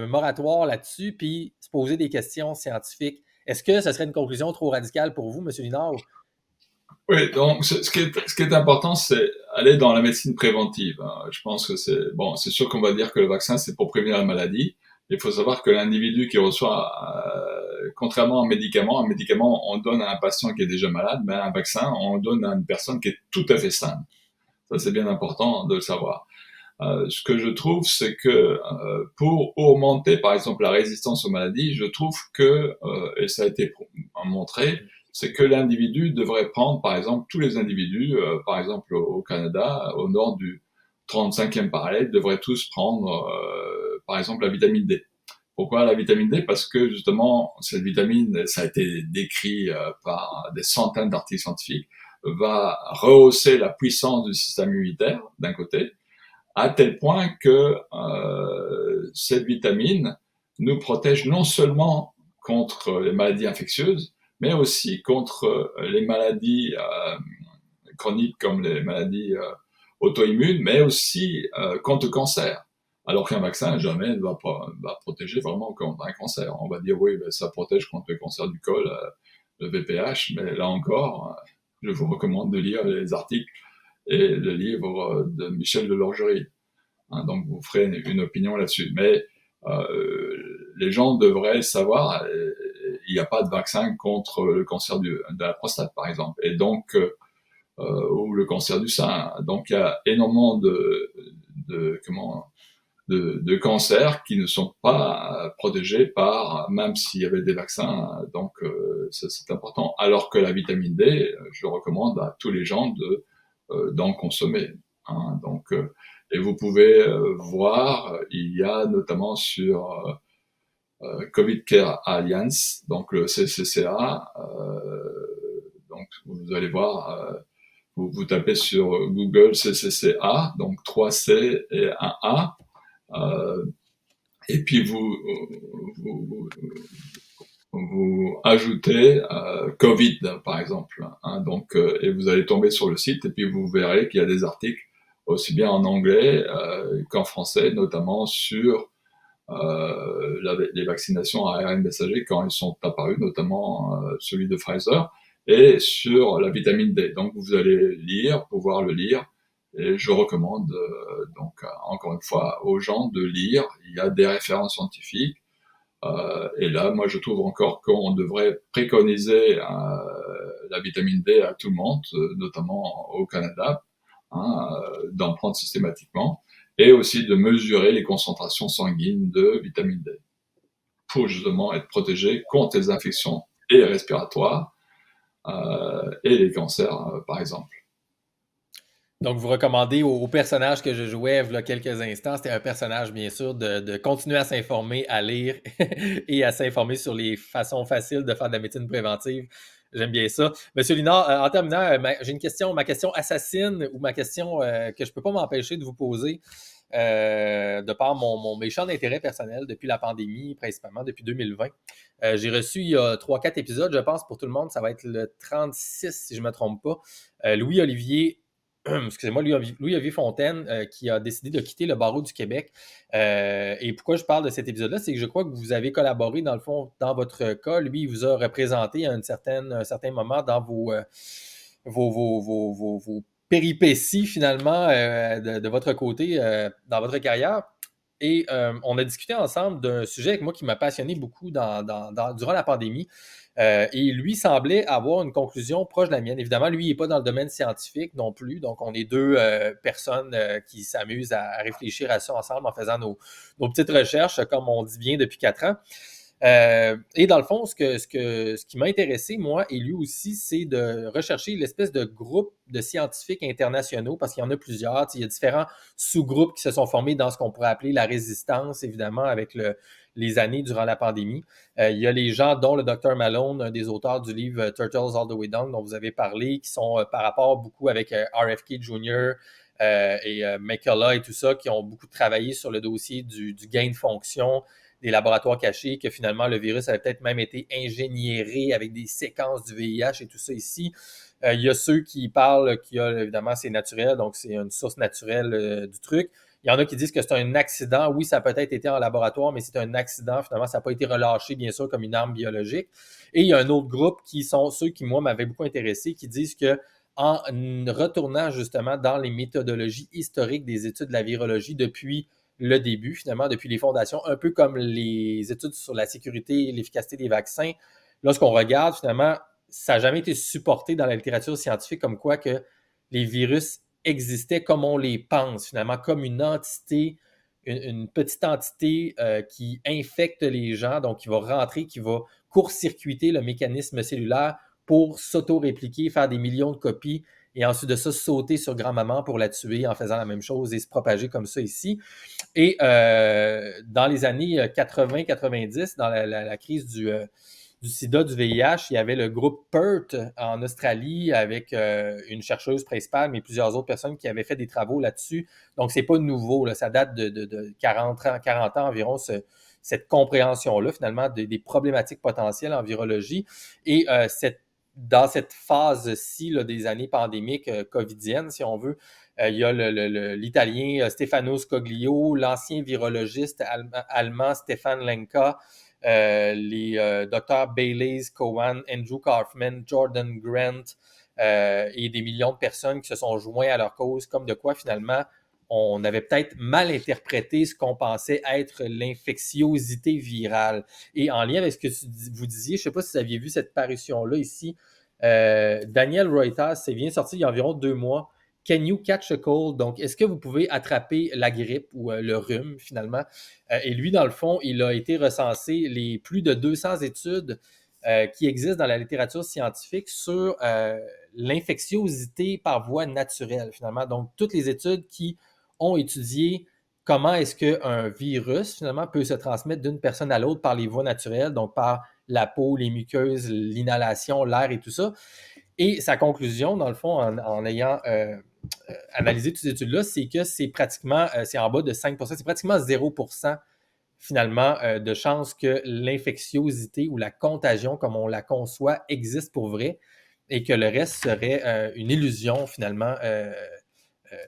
Speaker 1: moratoire là-dessus, puis se poser des questions scientifiques. Est-ce que ce serait une conclusion trop radicale pour vous, M. Linard?
Speaker 2: Oui, donc ce qui est important, c'est aller dans la médecine préventive, hein. Je pense que c'est sûr qu'on va dire que le vaccin, c'est pour prévenir la maladie. Il faut savoir que l'individu qui reçoit, contrairement à un médicament, on donne à un patient qui est déjà malade, mais un vaccin, on donne à une personne qui est tout à fait saine. Ça, c'est bien important de le savoir. Ce que je trouve, c'est que pour augmenter, par exemple, la résistance aux maladies, je trouve que, et ça a été montré, c'est que l'individu devrait prendre, par exemple, tous les individus, par exemple au Canada, au nord du 35e parallèle, devraient tous prendre, par exemple, la vitamine D. Pourquoi la vitamine D? Parce que justement, cette vitamine, ça a été décrit par des centaines d'articles scientifiques, va rehausser la puissance du système immunitaire, d'un côté, à tel point que cette vitamine nous protège non seulement contre les maladies infectieuses, mais aussi contre les maladies chroniques comme les maladies auto-immunes, mais aussi contre le cancer. Alors qu'un vaccin, jamais ne va protéger vraiment contre un cancer. On va dire, oui, ben, ça protège contre le cancer du col, le VPH, mais là encore, je vous recommande de lire les articles et le livre de Michel Delorgerie. Hein, donc vous ferez une opinion là-dessus. Mais les gens devraient savoir, il n'y a pas de vaccin contre le cancer de la prostate, par exemple, et donc ou le cancer du sein. Donc il y a énormément de cancers qui ne sont pas protégés par, même s'il y avait des vaccins. Donc c'est important. Alors que la vitamine D, je recommande à tous les gens d'en consommer. Hein. Donc et vous pouvez voir, il y a notamment sur Covid Care Alliance, donc le CCCA. Donc vous allez voir, vous tapez sur Google CCCA, donc 3 C et un A, et puis vous ajoutez Covid par exemple, hein, donc et vous allez tomber sur le site et puis vous verrez qu'il y a des articles aussi bien en anglais qu'en français, notamment sur les vaccinations à ARN messager quand elles sont apparues, notamment celui de Pfizer, et sur la vitamine D. Donc vous allez pouvoir le lire, et je recommande donc encore une fois aux gens de lire. Il y a des références scientifiques, et là moi je trouve encore qu'on devrait préconiser la vitamine D à tout le monde, notamment au Canada, hein, d'en prendre systématiquement, et aussi de mesurer les concentrations sanguines de vitamine D pour justement être protégé contre les infections et respiratoires et les cancers, par exemple.
Speaker 1: Donc, vous recommandez au personnage que je jouais il y a quelques instants, c'était un personnage, bien sûr, de continuer à s'informer, à lire et à s'informer sur les façons faciles de faire de la médecine préventive. J'aime bien ça. Monsieur Linard, en terminant, j'ai une question, ma question assassine ou ma question que je ne peux pas m'empêcher de vous poser de par mon méchant intérêt personnel depuis la pandémie, principalement depuis 2020. J'ai reçu il y a 3-4 épisodes, je pense, pour tout le monde. Ça va être le 36, si je ne me trompe pas. Louis-Olivier excusez-moi, Louis-Olivier Fontaine, qui a décidé de quitter le barreau du Québec. Et pourquoi je parle de cet épisode-là, c'est que je crois que vous avez collaboré, dans le fond, dans votre cas. Lui, il vous a représenté à un certain moment dans vos péripéties, finalement de votre côté dans votre carrière. Et on a discuté ensemble d'un sujet avec moi qui m'a passionné beaucoup durant la pandémie. Et lui semblait avoir une conclusion proche de la mienne. Évidemment, lui, il n'est pas dans le domaine scientifique non plus. Donc, on est deux personnes qui s'amusent à réfléchir à ça ensemble en faisant nos petites recherches, comme on dit bien depuis 4 ans. Et dans le fond, ce qui m'a intéressé, moi et lui aussi, c'est de rechercher l'espèce de groupe de scientifiques internationaux, parce qu'il y en a plusieurs. Il y a différents sous-groupes qui se sont formés dans ce qu'on pourrait appeler la résistance, évidemment, avec les années durant la pandémie. Il y a les gens, dont le Dr Malone, un des auteurs du livre Turtles All the Way Down, dont vous avez parlé, qui sont par rapport beaucoup avec RFK Jr., et McCullough et tout ça, qui ont beaucoup travaillé sur le dossier du gain de fonction, des laboratoires cachés, que finalement le virus avait peut-être même été ingénieré avec des séquences du VIH et tout ça ici. Il y a ceux qui parlent évidemment, c'est naturel, donc c'est une source naturelle du truc. Il y en a qui disent que c'est un accident. Oui, ça a peut-être été en laboratoire, mais c'est un accident. Finalement, ça n'a pas été relâché, bien sûr, comme une arme biologique. Et il y a un autre groupe qui sont ceux qui, moi, m'avaient beaucoup intéressé, qui disent que en retournant justement dans les méthodologies historiques des études de la virologie depuis le début, finalement, depuis les fondations, un peu comme les études sur la sécurité et l'efficacité des vaccins. Lorsqu'on regarde, finalement, ça n'a jamais été supporté dans la littérature scientifique comme quoi que les virus existaient comme on les pense, finalement, comme une entité, une petite entité qui infecte les gens, donc qui va rentrer, qui va court-circuiter le mécanisme cellulaire pour s'auto-répliquer, faire des millions de copies et ensuite de ça, sauter sur grand-maman pour la tuer en faisant la même chose et se propager comme ça ici. Et dans les années 80-90, dans la crise du sida, du VIH, il y avait le groupe PERT en Australie avec une chercheuse principale, mais plusieurs autres personnes qui avaient fait des travaux là-dessus. Donc, c'est pas nouveau, là. Ça date de 40 ans environ, cette compréhension-là, finalement, des problématiques potentielles en virologie. Et dans cette phase-ci là, des années pandémiques covidiennes, si on veut, il y a l'Italien Stefano Scoglio, l'ancien virologiste allemand Stefan Lenka, les docteurs Baylis, Cowan, Andrew Kaufman, Jordan Grant et des millions de personnes qui se sont joints à leur cause, comme de quoi finalement on avait peut-être mal interprété ce qu'on pensait être l'infectiosité virale. Et en lien avec ce que vous disiez, je ne sais pas si vous aviez vu cette parution-là ici, Daniel Reuters, c'est bien sorti il y a environ 2 mois. Can you catch a cold? Donc, est-ce que vous pouvez attraper la grippe ou le rhume, finalement? Et lui, dans le fond, il a été recensé les plus de 200 études qui existent dans la littérature scientifique sur l'infectiosité par voie naturelle, finalement. Donc, toutes les études qui ont étudié comment est-ce qu'un virus, finalement, peut se transmettre d'une personne à l'autre par les voies naturelles, donc par la peau, les muqueuses, l'inhalation, l'air et tout ça. Et sa conclusion, dans le fond, en ayant analysé toutes ces études-là, c'est que c'est pratiquement, c'est en bas de 5%, c'est pratiquement 0% finalement de chances que l'infectiosité ou la contagion, comme on la conçoit, existe pour vrai et que le reste serait une illusion finalement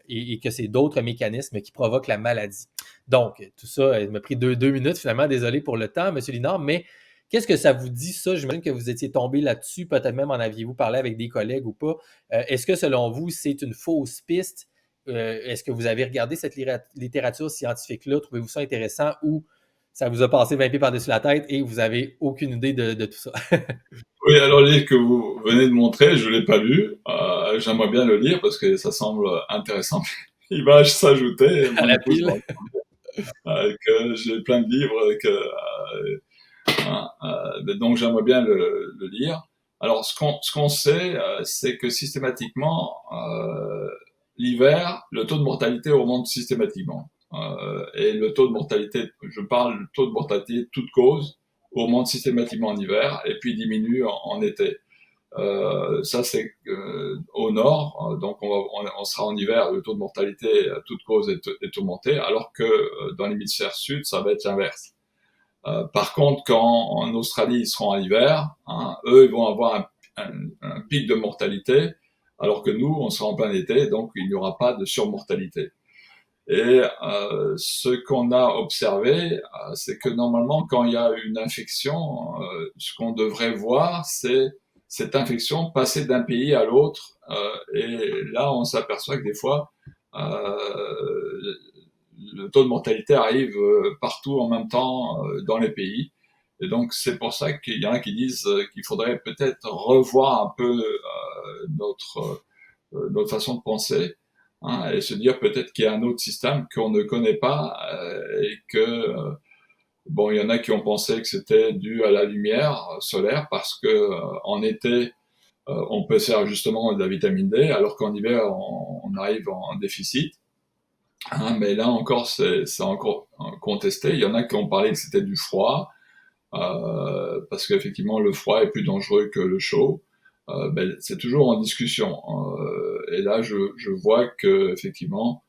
Speaker 1: et que c'est d'autres mécanismes qui provoquent la maladie. Donc, tout ça, il m'a pris deux minutes finalement, désolé pour le temps, M. Linard, mais qu'est-ce que ça vous dit, ça? J'imagine que vous étiez tombé là-dessus, peut-être même en aviez-vous parlé avec des collègues ou pas. Est-ce que selon vous, c'est une fausse piste? Est-ce que vous avez regardé cette littérature scientifique-là? Trouvez-vous ça intéressant ou ça vous a passé 20 pieds par-dessus la tête et vous n'avez aucune idée de tout ça?
Speaker 2: Oui, alors le livre que vous venez de montrer, je l'ai pas lu. J'aimerais bien le lire parce que ça semble intéressant. Images s'ajoutaient,
Speaker 1: À
Speaker 2: mon
Speaker 1: la
Speaker 2: épouse
Speaker 1: pile.
Speaker 2: que j'ai plein de livres donc j'aimerais bien le lire. Alors ce qu'on sait, c'est que systématiquement l'hiver, le taux de mortalité augmente systématiquement. Et le taux de mortalité, je parle du taux de mortalité toute cause, augmente systématiquement en hiver et puis diminue en été. Ça c'est au nord, donc on sera en hiver, le taux de mortalité toute cause est augmenté, alors que dans l'hémisphère sud, ça va être l'inverse. Par contre, quand en Australie ils seront en hiver, hein, eux ils vont avoir un pic de mortalité, alors que nous on sera en plein été, donc il n'y aura pas de surmortalité. Et ce qu'on a observé, c'est que normalement, quand il y a une infection, ce qu'on devrait voir, c'est cette infection passer d'un pays à l'autre. Et là, on s'aperçoit que des fois, le taux de mortalité arrive partout en même temps dans les pays. Et donc, c'est pour ça qu'il y en a qui disent qu'il faudrait peut-être revoir un peu notre façon de penser, hein, et se dire peut-être qu'il y a un autre système qu'on ne connaît pas et que bon, il y en a qui ont pensé que c'était dû à la lumière solaire parce que en été on peut faire justement de la vitamine D, alors qu'en hiver on arrive en déficit. Hein, mais là encore, c'est encore contesté. Il y en a qui ont parlé que c'était du froid, parce qu'effectivement le froid est plus dangereux que le chaud. Ben, c'est toujours en discussion. Et là, je vois que effectivement,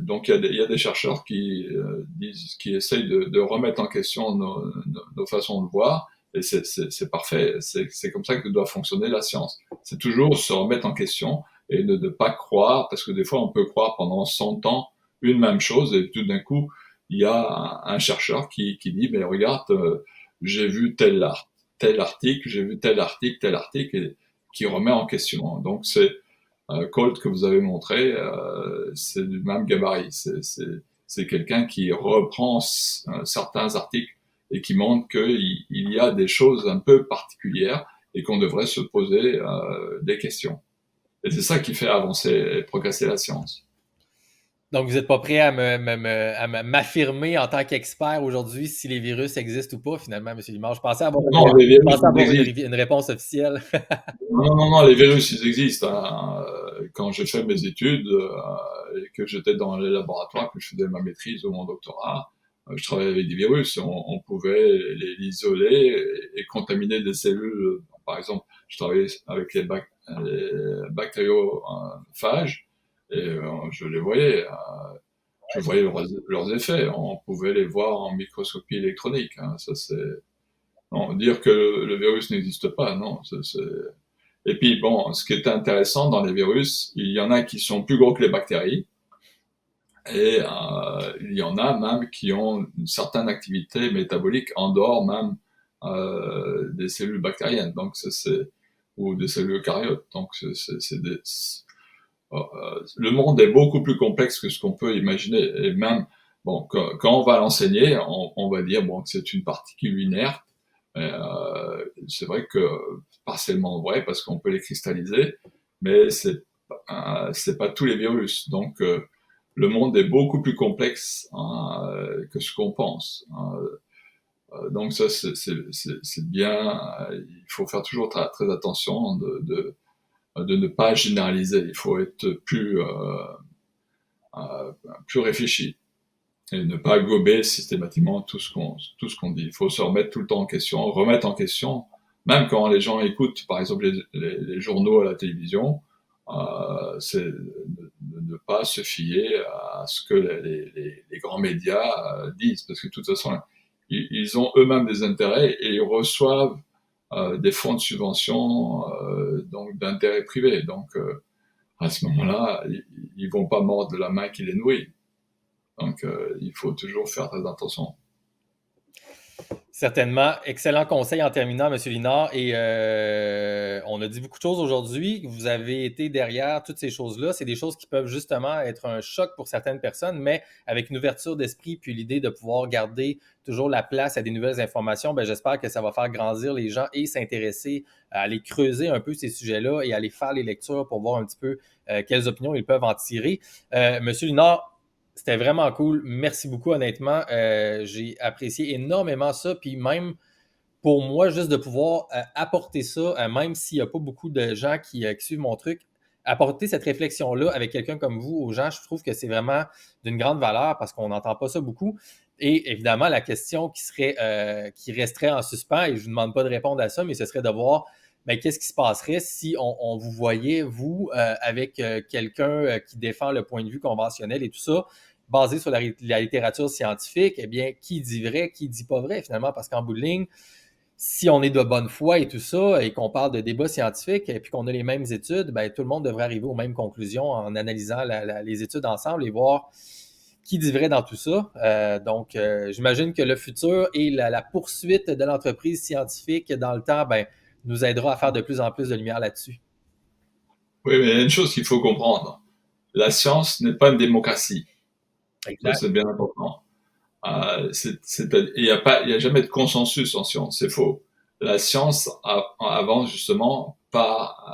Speaker 2: donc il y a des chercheurs qui disent, qui essayent de remettre en question nos façons de voir. Et c'est parfait. C'est comme ça que doit fonctionner la science. C'est toujours se remettre en question et ne pas croire, parce que des fois on peut croire pendant 100 ans une même chose et tout d'un coup il y a un chercheur qui dit mais regarde, j'ai vu tel article, j'ai vu tel article et qui remet en question. Donc c'est Colt que vous avez montré, c'est du même gabarit. C'est quelqu'un qui reprend certains articles et qui montre qu'il y a des choses un peu particulières et qu'on devrait se poser des questions. Et c'est ça qui fait avancer et progresser la science.
Speaker 1: Donc, vous n'êtes pas prêt à m'affirmer en tant qu'expert aujourd'hui si les virus existent ou pas, finalement, M. Limard. Je pensais avoir
Speaker 2: Non, les
Speaker 1: je
Speaker 2: virus,
Speaker 1: pensais
Speaker 2: ils
Speaker 1: avoir
Speaker 2: existent.
Speaker 1: une réponse officielle.
Speaker 2: Non, les virus, ils existent. Hein. Quand j'ai fait mes études et que j'étais dans les laboratoires, que je faisais ma maîtrise ou mon doctorat, je travaillais avec des virus. On pouvait les isoler et contaminer des cellules. Par exemple, je travaillais avec les bactériophages et je les voyais. Je voyais leurs effets. On pouvait les voir en microscopie électronique. Hein. Ça, c'est... Non, dire que le virus n'existe pas, non. Et puis, bon, ce qui est intéressant dans les virus, il y en a qui sont plus gros que les bactéries, et il y en a même qui ont une certaine activité métabolique en dehors même des cellules bactériennes, donc ou des cellules eucaryotes. Donc, le monde est beaucoup plus complexe que ce qu'on peut imaginer. Et même, bon, quand on va l'enseigner, on va dire bon que c'est une particule inerte. C'est vrai que partiellement vrai parce qu'on peut les cristalliser, mais c'est pas tous les virus. Donc le monde est beaucoup plus complexe que ce qu'on pense. Donc ça c'est bien. Il faut faire toujours très attention de ne pas généraliser. Il faut être plus réfléchi et ne pas gober systématiquement tout ce qu'on dit. Il faut se remettre tout le temps en question, remettre en question, même quand les gens écoutent, par exemple, les journaux à la télévision, c'est de ne pas se fier à ce que les grands médias disent, parce que de toute façon, ils ont eux-mêmes des intérêts et ils reçoivent des fonds de subvention, donc d'intérêts privés. Donc, à ce moment-là, ils vont pas mordre de la main qui les nourrit. Donc, il faut toujours faire très attention.
Speaker 1: Certainement. Excellent conseil en terminant, M. Linard. Et on a dit beaucoup de choses aujourd'hui. Vous avez été derrière toutes ces choses-là. C'est des choses qui peuvent justement être un choc pour certaines personnes, mais avec une ouverture d'esprit puis l'idée de pouvoir garder toujours la place à des nouvelles informations, ben, j'espère que ça va faire grandir les gens et s'intéresser à aller creuser un peu ces sujets-là et aller faire les lectures pour voir un petit peu quelles opinions ils peuvent en tirer. M. Linard, c'était vraiment cool. Merci beaucoup, honnêtement. J'ai apprécié énormément ça. Puis même pour moi, juste de pouvoir apporter ça, même s'il n'y a pas beaucoup de gens qui suivent mon truc, apporter cette réflexion-là avec quelqu'un comme vous aux gens, je trouve que c'est vraiment d'une grande valeur parce qu'on n'entend pas ça beaucoup. Et évidemment, la question qui resterait en suspens, et je ne vous demande pas de répondre à ça, mais ce serait de voir ben, qu'est-ce qui se passerait si on vous voyait, vous, avec quelqu'un qui défend le point de vue conventionnel et tout ça, basé sur la littérature scientifique, eh bien, qui dit vrai, qui dit pas vrai, finalement, parce qu'en bout de ligne, si on est de bonne foi et tout ça, et qu'on parle de débats scientifiques, et puis qu'on a les mêmes études, ben, tout le monde devrait arriver aux mêmes conclusions en analysant les études ensemble et voir qui dit vrai dans tout ça. J'imagine que le futur et la poursuite de l'entreprise scientifique dans le temps, ben, nous aidera à faire de plus en plus de lumière là-dessus.
Speaker 2: Oui, mais il y a une chose qu'il faut comprendre. La science n'est pas une démocratie. Ça,
Speaker 1: Exact.
Speaker 2: c'est bien important. Il y a jamais de consensus en science. C'est faux. La science avance justement par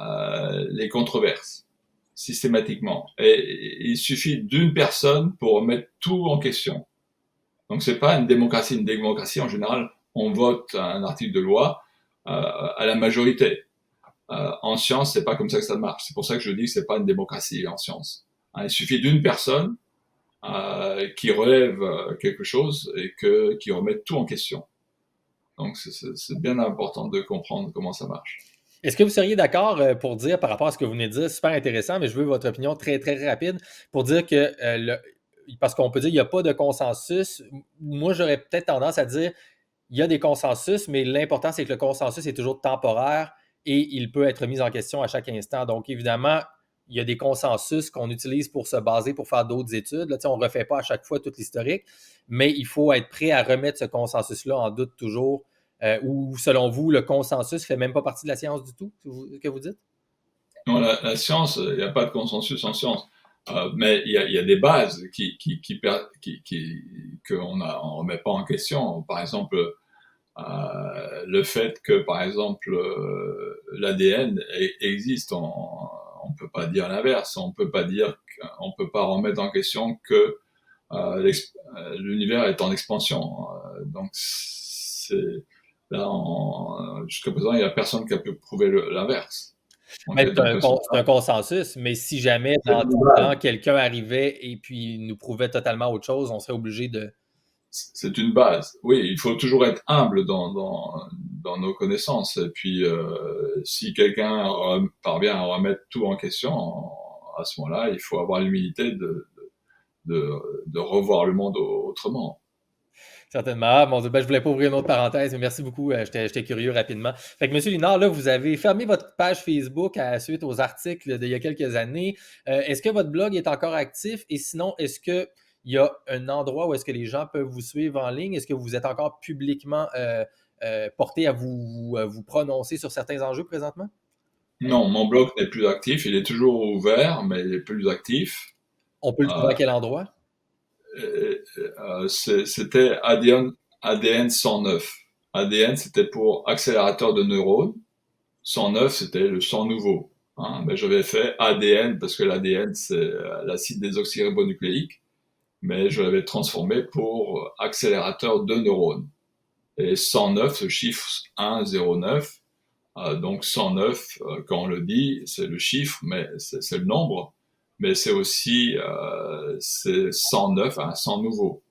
Speaker 2: les controverses, systématiquement. Et il suffit d'une personne pour remettre tout en question. Donc, c'est pas une démocratie. Une démocratie, en général, on vote un article de loi à la majorité. En science, c'est pas comme ça que ça marche. C'est pour ça que je dis que c'est pas une démocratie en science. Il suffit d'une personne qui relève quelque chose et qui remet tout en question. Donc c'est bien important de comprendre comment ça marche.
Speaker 1: Est-ce que vous seriez d'accord pour dire, par rapport à ce que vous venez de dire, super intéressant, mais je veux votre opinion très, très rapide, pour dire que, parce qu'on peut dire qu'il n'y a pas de consensus, moi j'aurais peut-être tendance à dire il y a des consensus, mais l'important c'est que le consensus est toujours temporaire et il peut être mis en question à chaque instant. Donc évidemment, il y a des consensus qu'on utilise pour se baser, pour faire d'autres études. Là, on ne refait pas à chaque fois tout l'historique, mais il faut être prêt à remettre ce consensus-là en doute toujours. Ou selon vous, le consensus ne fait même pas partie de la science du tout, que vous dites?
Speaker 2: Non, la science, il n'y a pas de consensus en science. Mais il y a des bases qu'on on remet pas en question. Par exemple, le fait que, par exemple, l'ADN existe, on peut pas dire l'inverse. On peut pas remettre en question que l'univers est en expansion. Donc, jusqu'à présent, il n'y a personne qui a pu prouver l'inverse. Donc,
Speaker 1: Mais
Speaker 2: donc,
Speaker 1: c'est un consensus, mais si jamais
Speaker 2: c'est
Speaker 1: dans
Speaker 2: une
Speaker 1: 10
Speaker 2: base.
Speaker 1: ans, quelqu'un arrivait et puis nous prouvait totalement autre chose, on serait obligé de.
Speaker 2: C'est une base. Oui, il faut toujours être humble dans nos connaissances. Et puis, si quelqu'un parvient à remettre tout en question, à ce moment-là, il faut avoir l'humilité de, de revoir le monde autrement.
Speaker 1: Certainement. Ah, mon Dieu, ben, je voulais pas ouvrir une autre parenthèse, mais merci beaucoup. J'étais curieux rapidement. Fait que, Monsieur Linard, là, vous avez fermé votre page Facebook suite aux articles d'il y a quelques années. Est-ce que votre blog est encore actif? Et sinon, est-ce qu'il y a un endroit où est-ce que les gens peuvent vous suivre en ligne? Est-ce que vous êtes encore publiquement porté à vous prononcer sur certains enjeux présentement?
Speaker 2: Non, mon blog n'est plus actif. Il est toujours ouvert, mais il est plus actif.
Speaker 1: On peut le trouver
Speaker 2: Euh,
Speaker 1: à quel endroit?
Speaker 2: C'était ADN 109. ADN, c'était pour accélérateur de neurones. 109, c'était le 100 nouveau. Hein. Mais j'avais fait ADN parce que l'ADN, c'est l'acide désoxyribonucléique, mais je l'avais transformé pour accélérateur de neurones. Et 109, ce chiffre 109, donc 109, quand on le dit, c'est le chiffre, mais c'est le nombre, mais c'est aussi c'est 109, un 100 nouveau.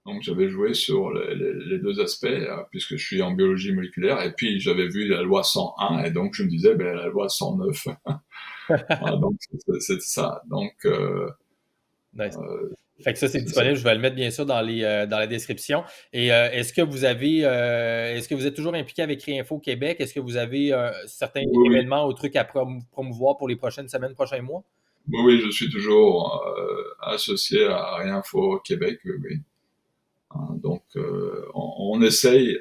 Speaker 2: Donc j'avais joué sur les deux aspects, puisque je suis en biologie moléculaire, et puis j'avais vu la loi 101, et donc je me disais, ben, la loi 109. Voilà, donc c'est ça. Donc
Speaker 1: Nice.
Speaker 2: euh,
Speaker 1: Fait que ça, c'est
Speaker 2: c'est ça.
Speaker 1: disponible. Je vais le mettre bien sûr dans la description. Et est-ce que vous êtes toujours impliqué avec Réinfo Québec? Est-ce que vous avez certains
Speaker 2: Oui, oui,
Speaker 1: événements ou trucs à promouvoir pour les prochaines semaines, prochains mois?
Speaker 2: oui, oui, je suis toujours associé à Réinfo Québec, oui, oui. Hein, donc, on essaye.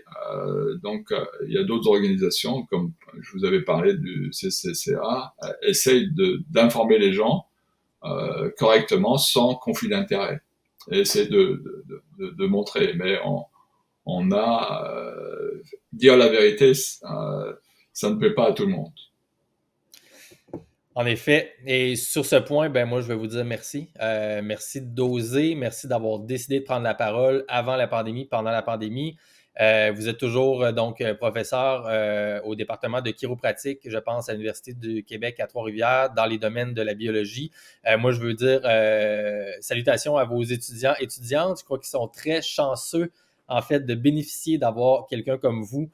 Speaker 2: Donc, il y a d'autres organisations, comme je vous avais parlé du CCCA, essayent d'informer les gens correctement, sans conflit d'intérêt. Et essayer de montrer. Mais on a dire la vérité, ça ne plaît pas à tout le monde.
Speaker 1: En effet. Et sur ce point, ben moi, je vais vous dire merci. Merci d'oser. Merci d'avoir décidé de prendre la parole avant la pandémie, pendant la pandémie. Vous êtes toujours professeur au département de chiropratique, je pense, à l'Université du Québec à Trois-Rivières, dans les domaines de la biologie. Moi, je veux dire salutations à vos étudiants, étudiantes. Je crois qu'ils sont très chanceux, en fait, de bénéficier d'avoir quelqu'un comme vous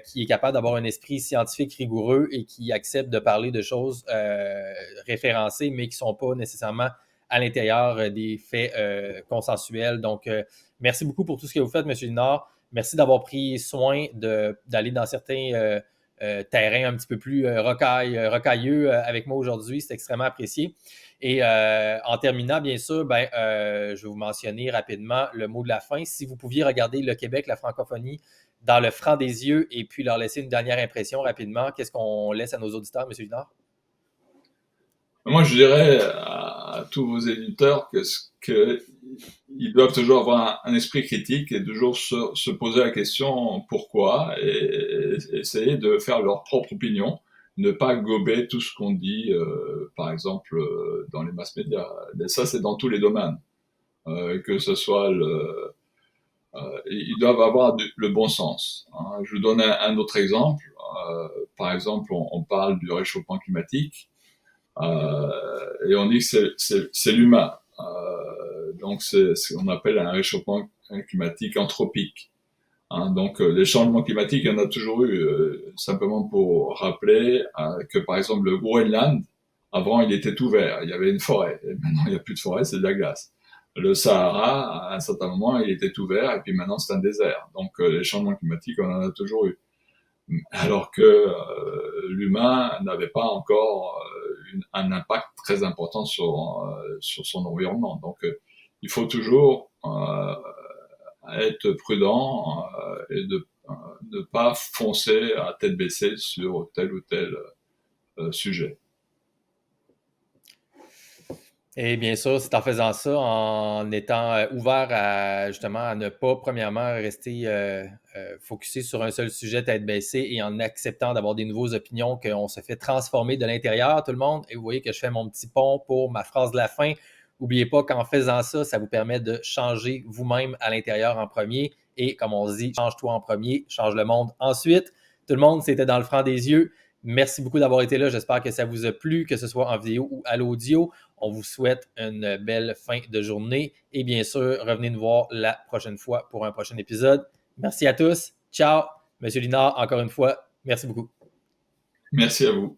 Speaker 1: qui est capable d'avoir un esprit scientifique rigoureux et qui accepte de parler de choses référencées, mais qui ne sont pas nécessairement à l'intérieur des faits consensuels. Donc, merci beaucoup pour tout ce que vous faites, M. Linard. Merci d'avoir pris soin d'aller dans certains terrains un petit peu plus rocailleux avec moi aujourd'hui. C'est extrêmement apprécié. Et en terminant, bien sûr, je vais vous mentionner rapidement le mot de la fin. Si vous pouviez regarder le Québec, la francophonie, dans le franc des yeux et puis leur laisser une dernière impression rapidement, qu'est-ce qu'on laisse à nos auditeurs, M. Linard?
Speaker 2: Moi, je dirais à tous vos éditeurs que ils doivent toujours avoir un esprit critique et toujours se poser la question pourquoi et essayer de faire leur propre opinion, ne pas gober tout ce qu'on dit, par exemple, dans les mass médias. Mais ça, c'est dans tous les domaines. Que ce soit ils doivent avoir le bon sens. Hein. Je vous donne un autre exemple. Par exemple, on parle du réchauffement climatique. Et on dit que c'est l'humain. Donc c'est ce qu'on appelle un réchauffement climatique anthropique. Hein, donc les changements climatiques, il y en a toujours eu. Simplement pour rappeler que par exemple le Groenland, avant il était tout vert, il y avait une forêt. Et maintenant il n'y a plus de forêt, c'est de la glace. Le Sahara, à un certain moment, il était tout vert et puis maintenant c'est un désert. Donc les changements climatiques, on en a toujours eu alors que l'humain n'avait pas encore un impact très important sur son environnement. Donc il faut toujours être prudent et de ne pas foncer à tête baissée sur tel ou tel sujet.
Speaker 1: Et bien sûr, c'est en faisant ça, en étant ouvert à justement à ne pas, premièrement, rester focusé sur un seul sujet tête baissée et en acceptant d'avoir des nouvelles opinions, qu'on se fait transformer de l'intérieur, tout le monde. Et vous voyez que je fais mon petit pont pour ma phrase de la fin. N'oubliez pas qu'en faisant ça, ça vous permet de changer vous-même à l'intérieur en premier. Et comme on se dit, change-toi en premier, change le monde ensuite. Tout le monde, c'était dans le franc des yeux. Merci beaucoup d'avoir été là. J'espère que ça vous a plu, que ce soit en vidéo ou à l'audio. On vous souhaite une belle fin de journée et bien sûr, revenez nous voir la prochaine fois pour un prochain épisode. Merci à tous. Ciao. Monsieur Linard, encore une fois, merci beaucoup.
Speaker 2: Merci à vous.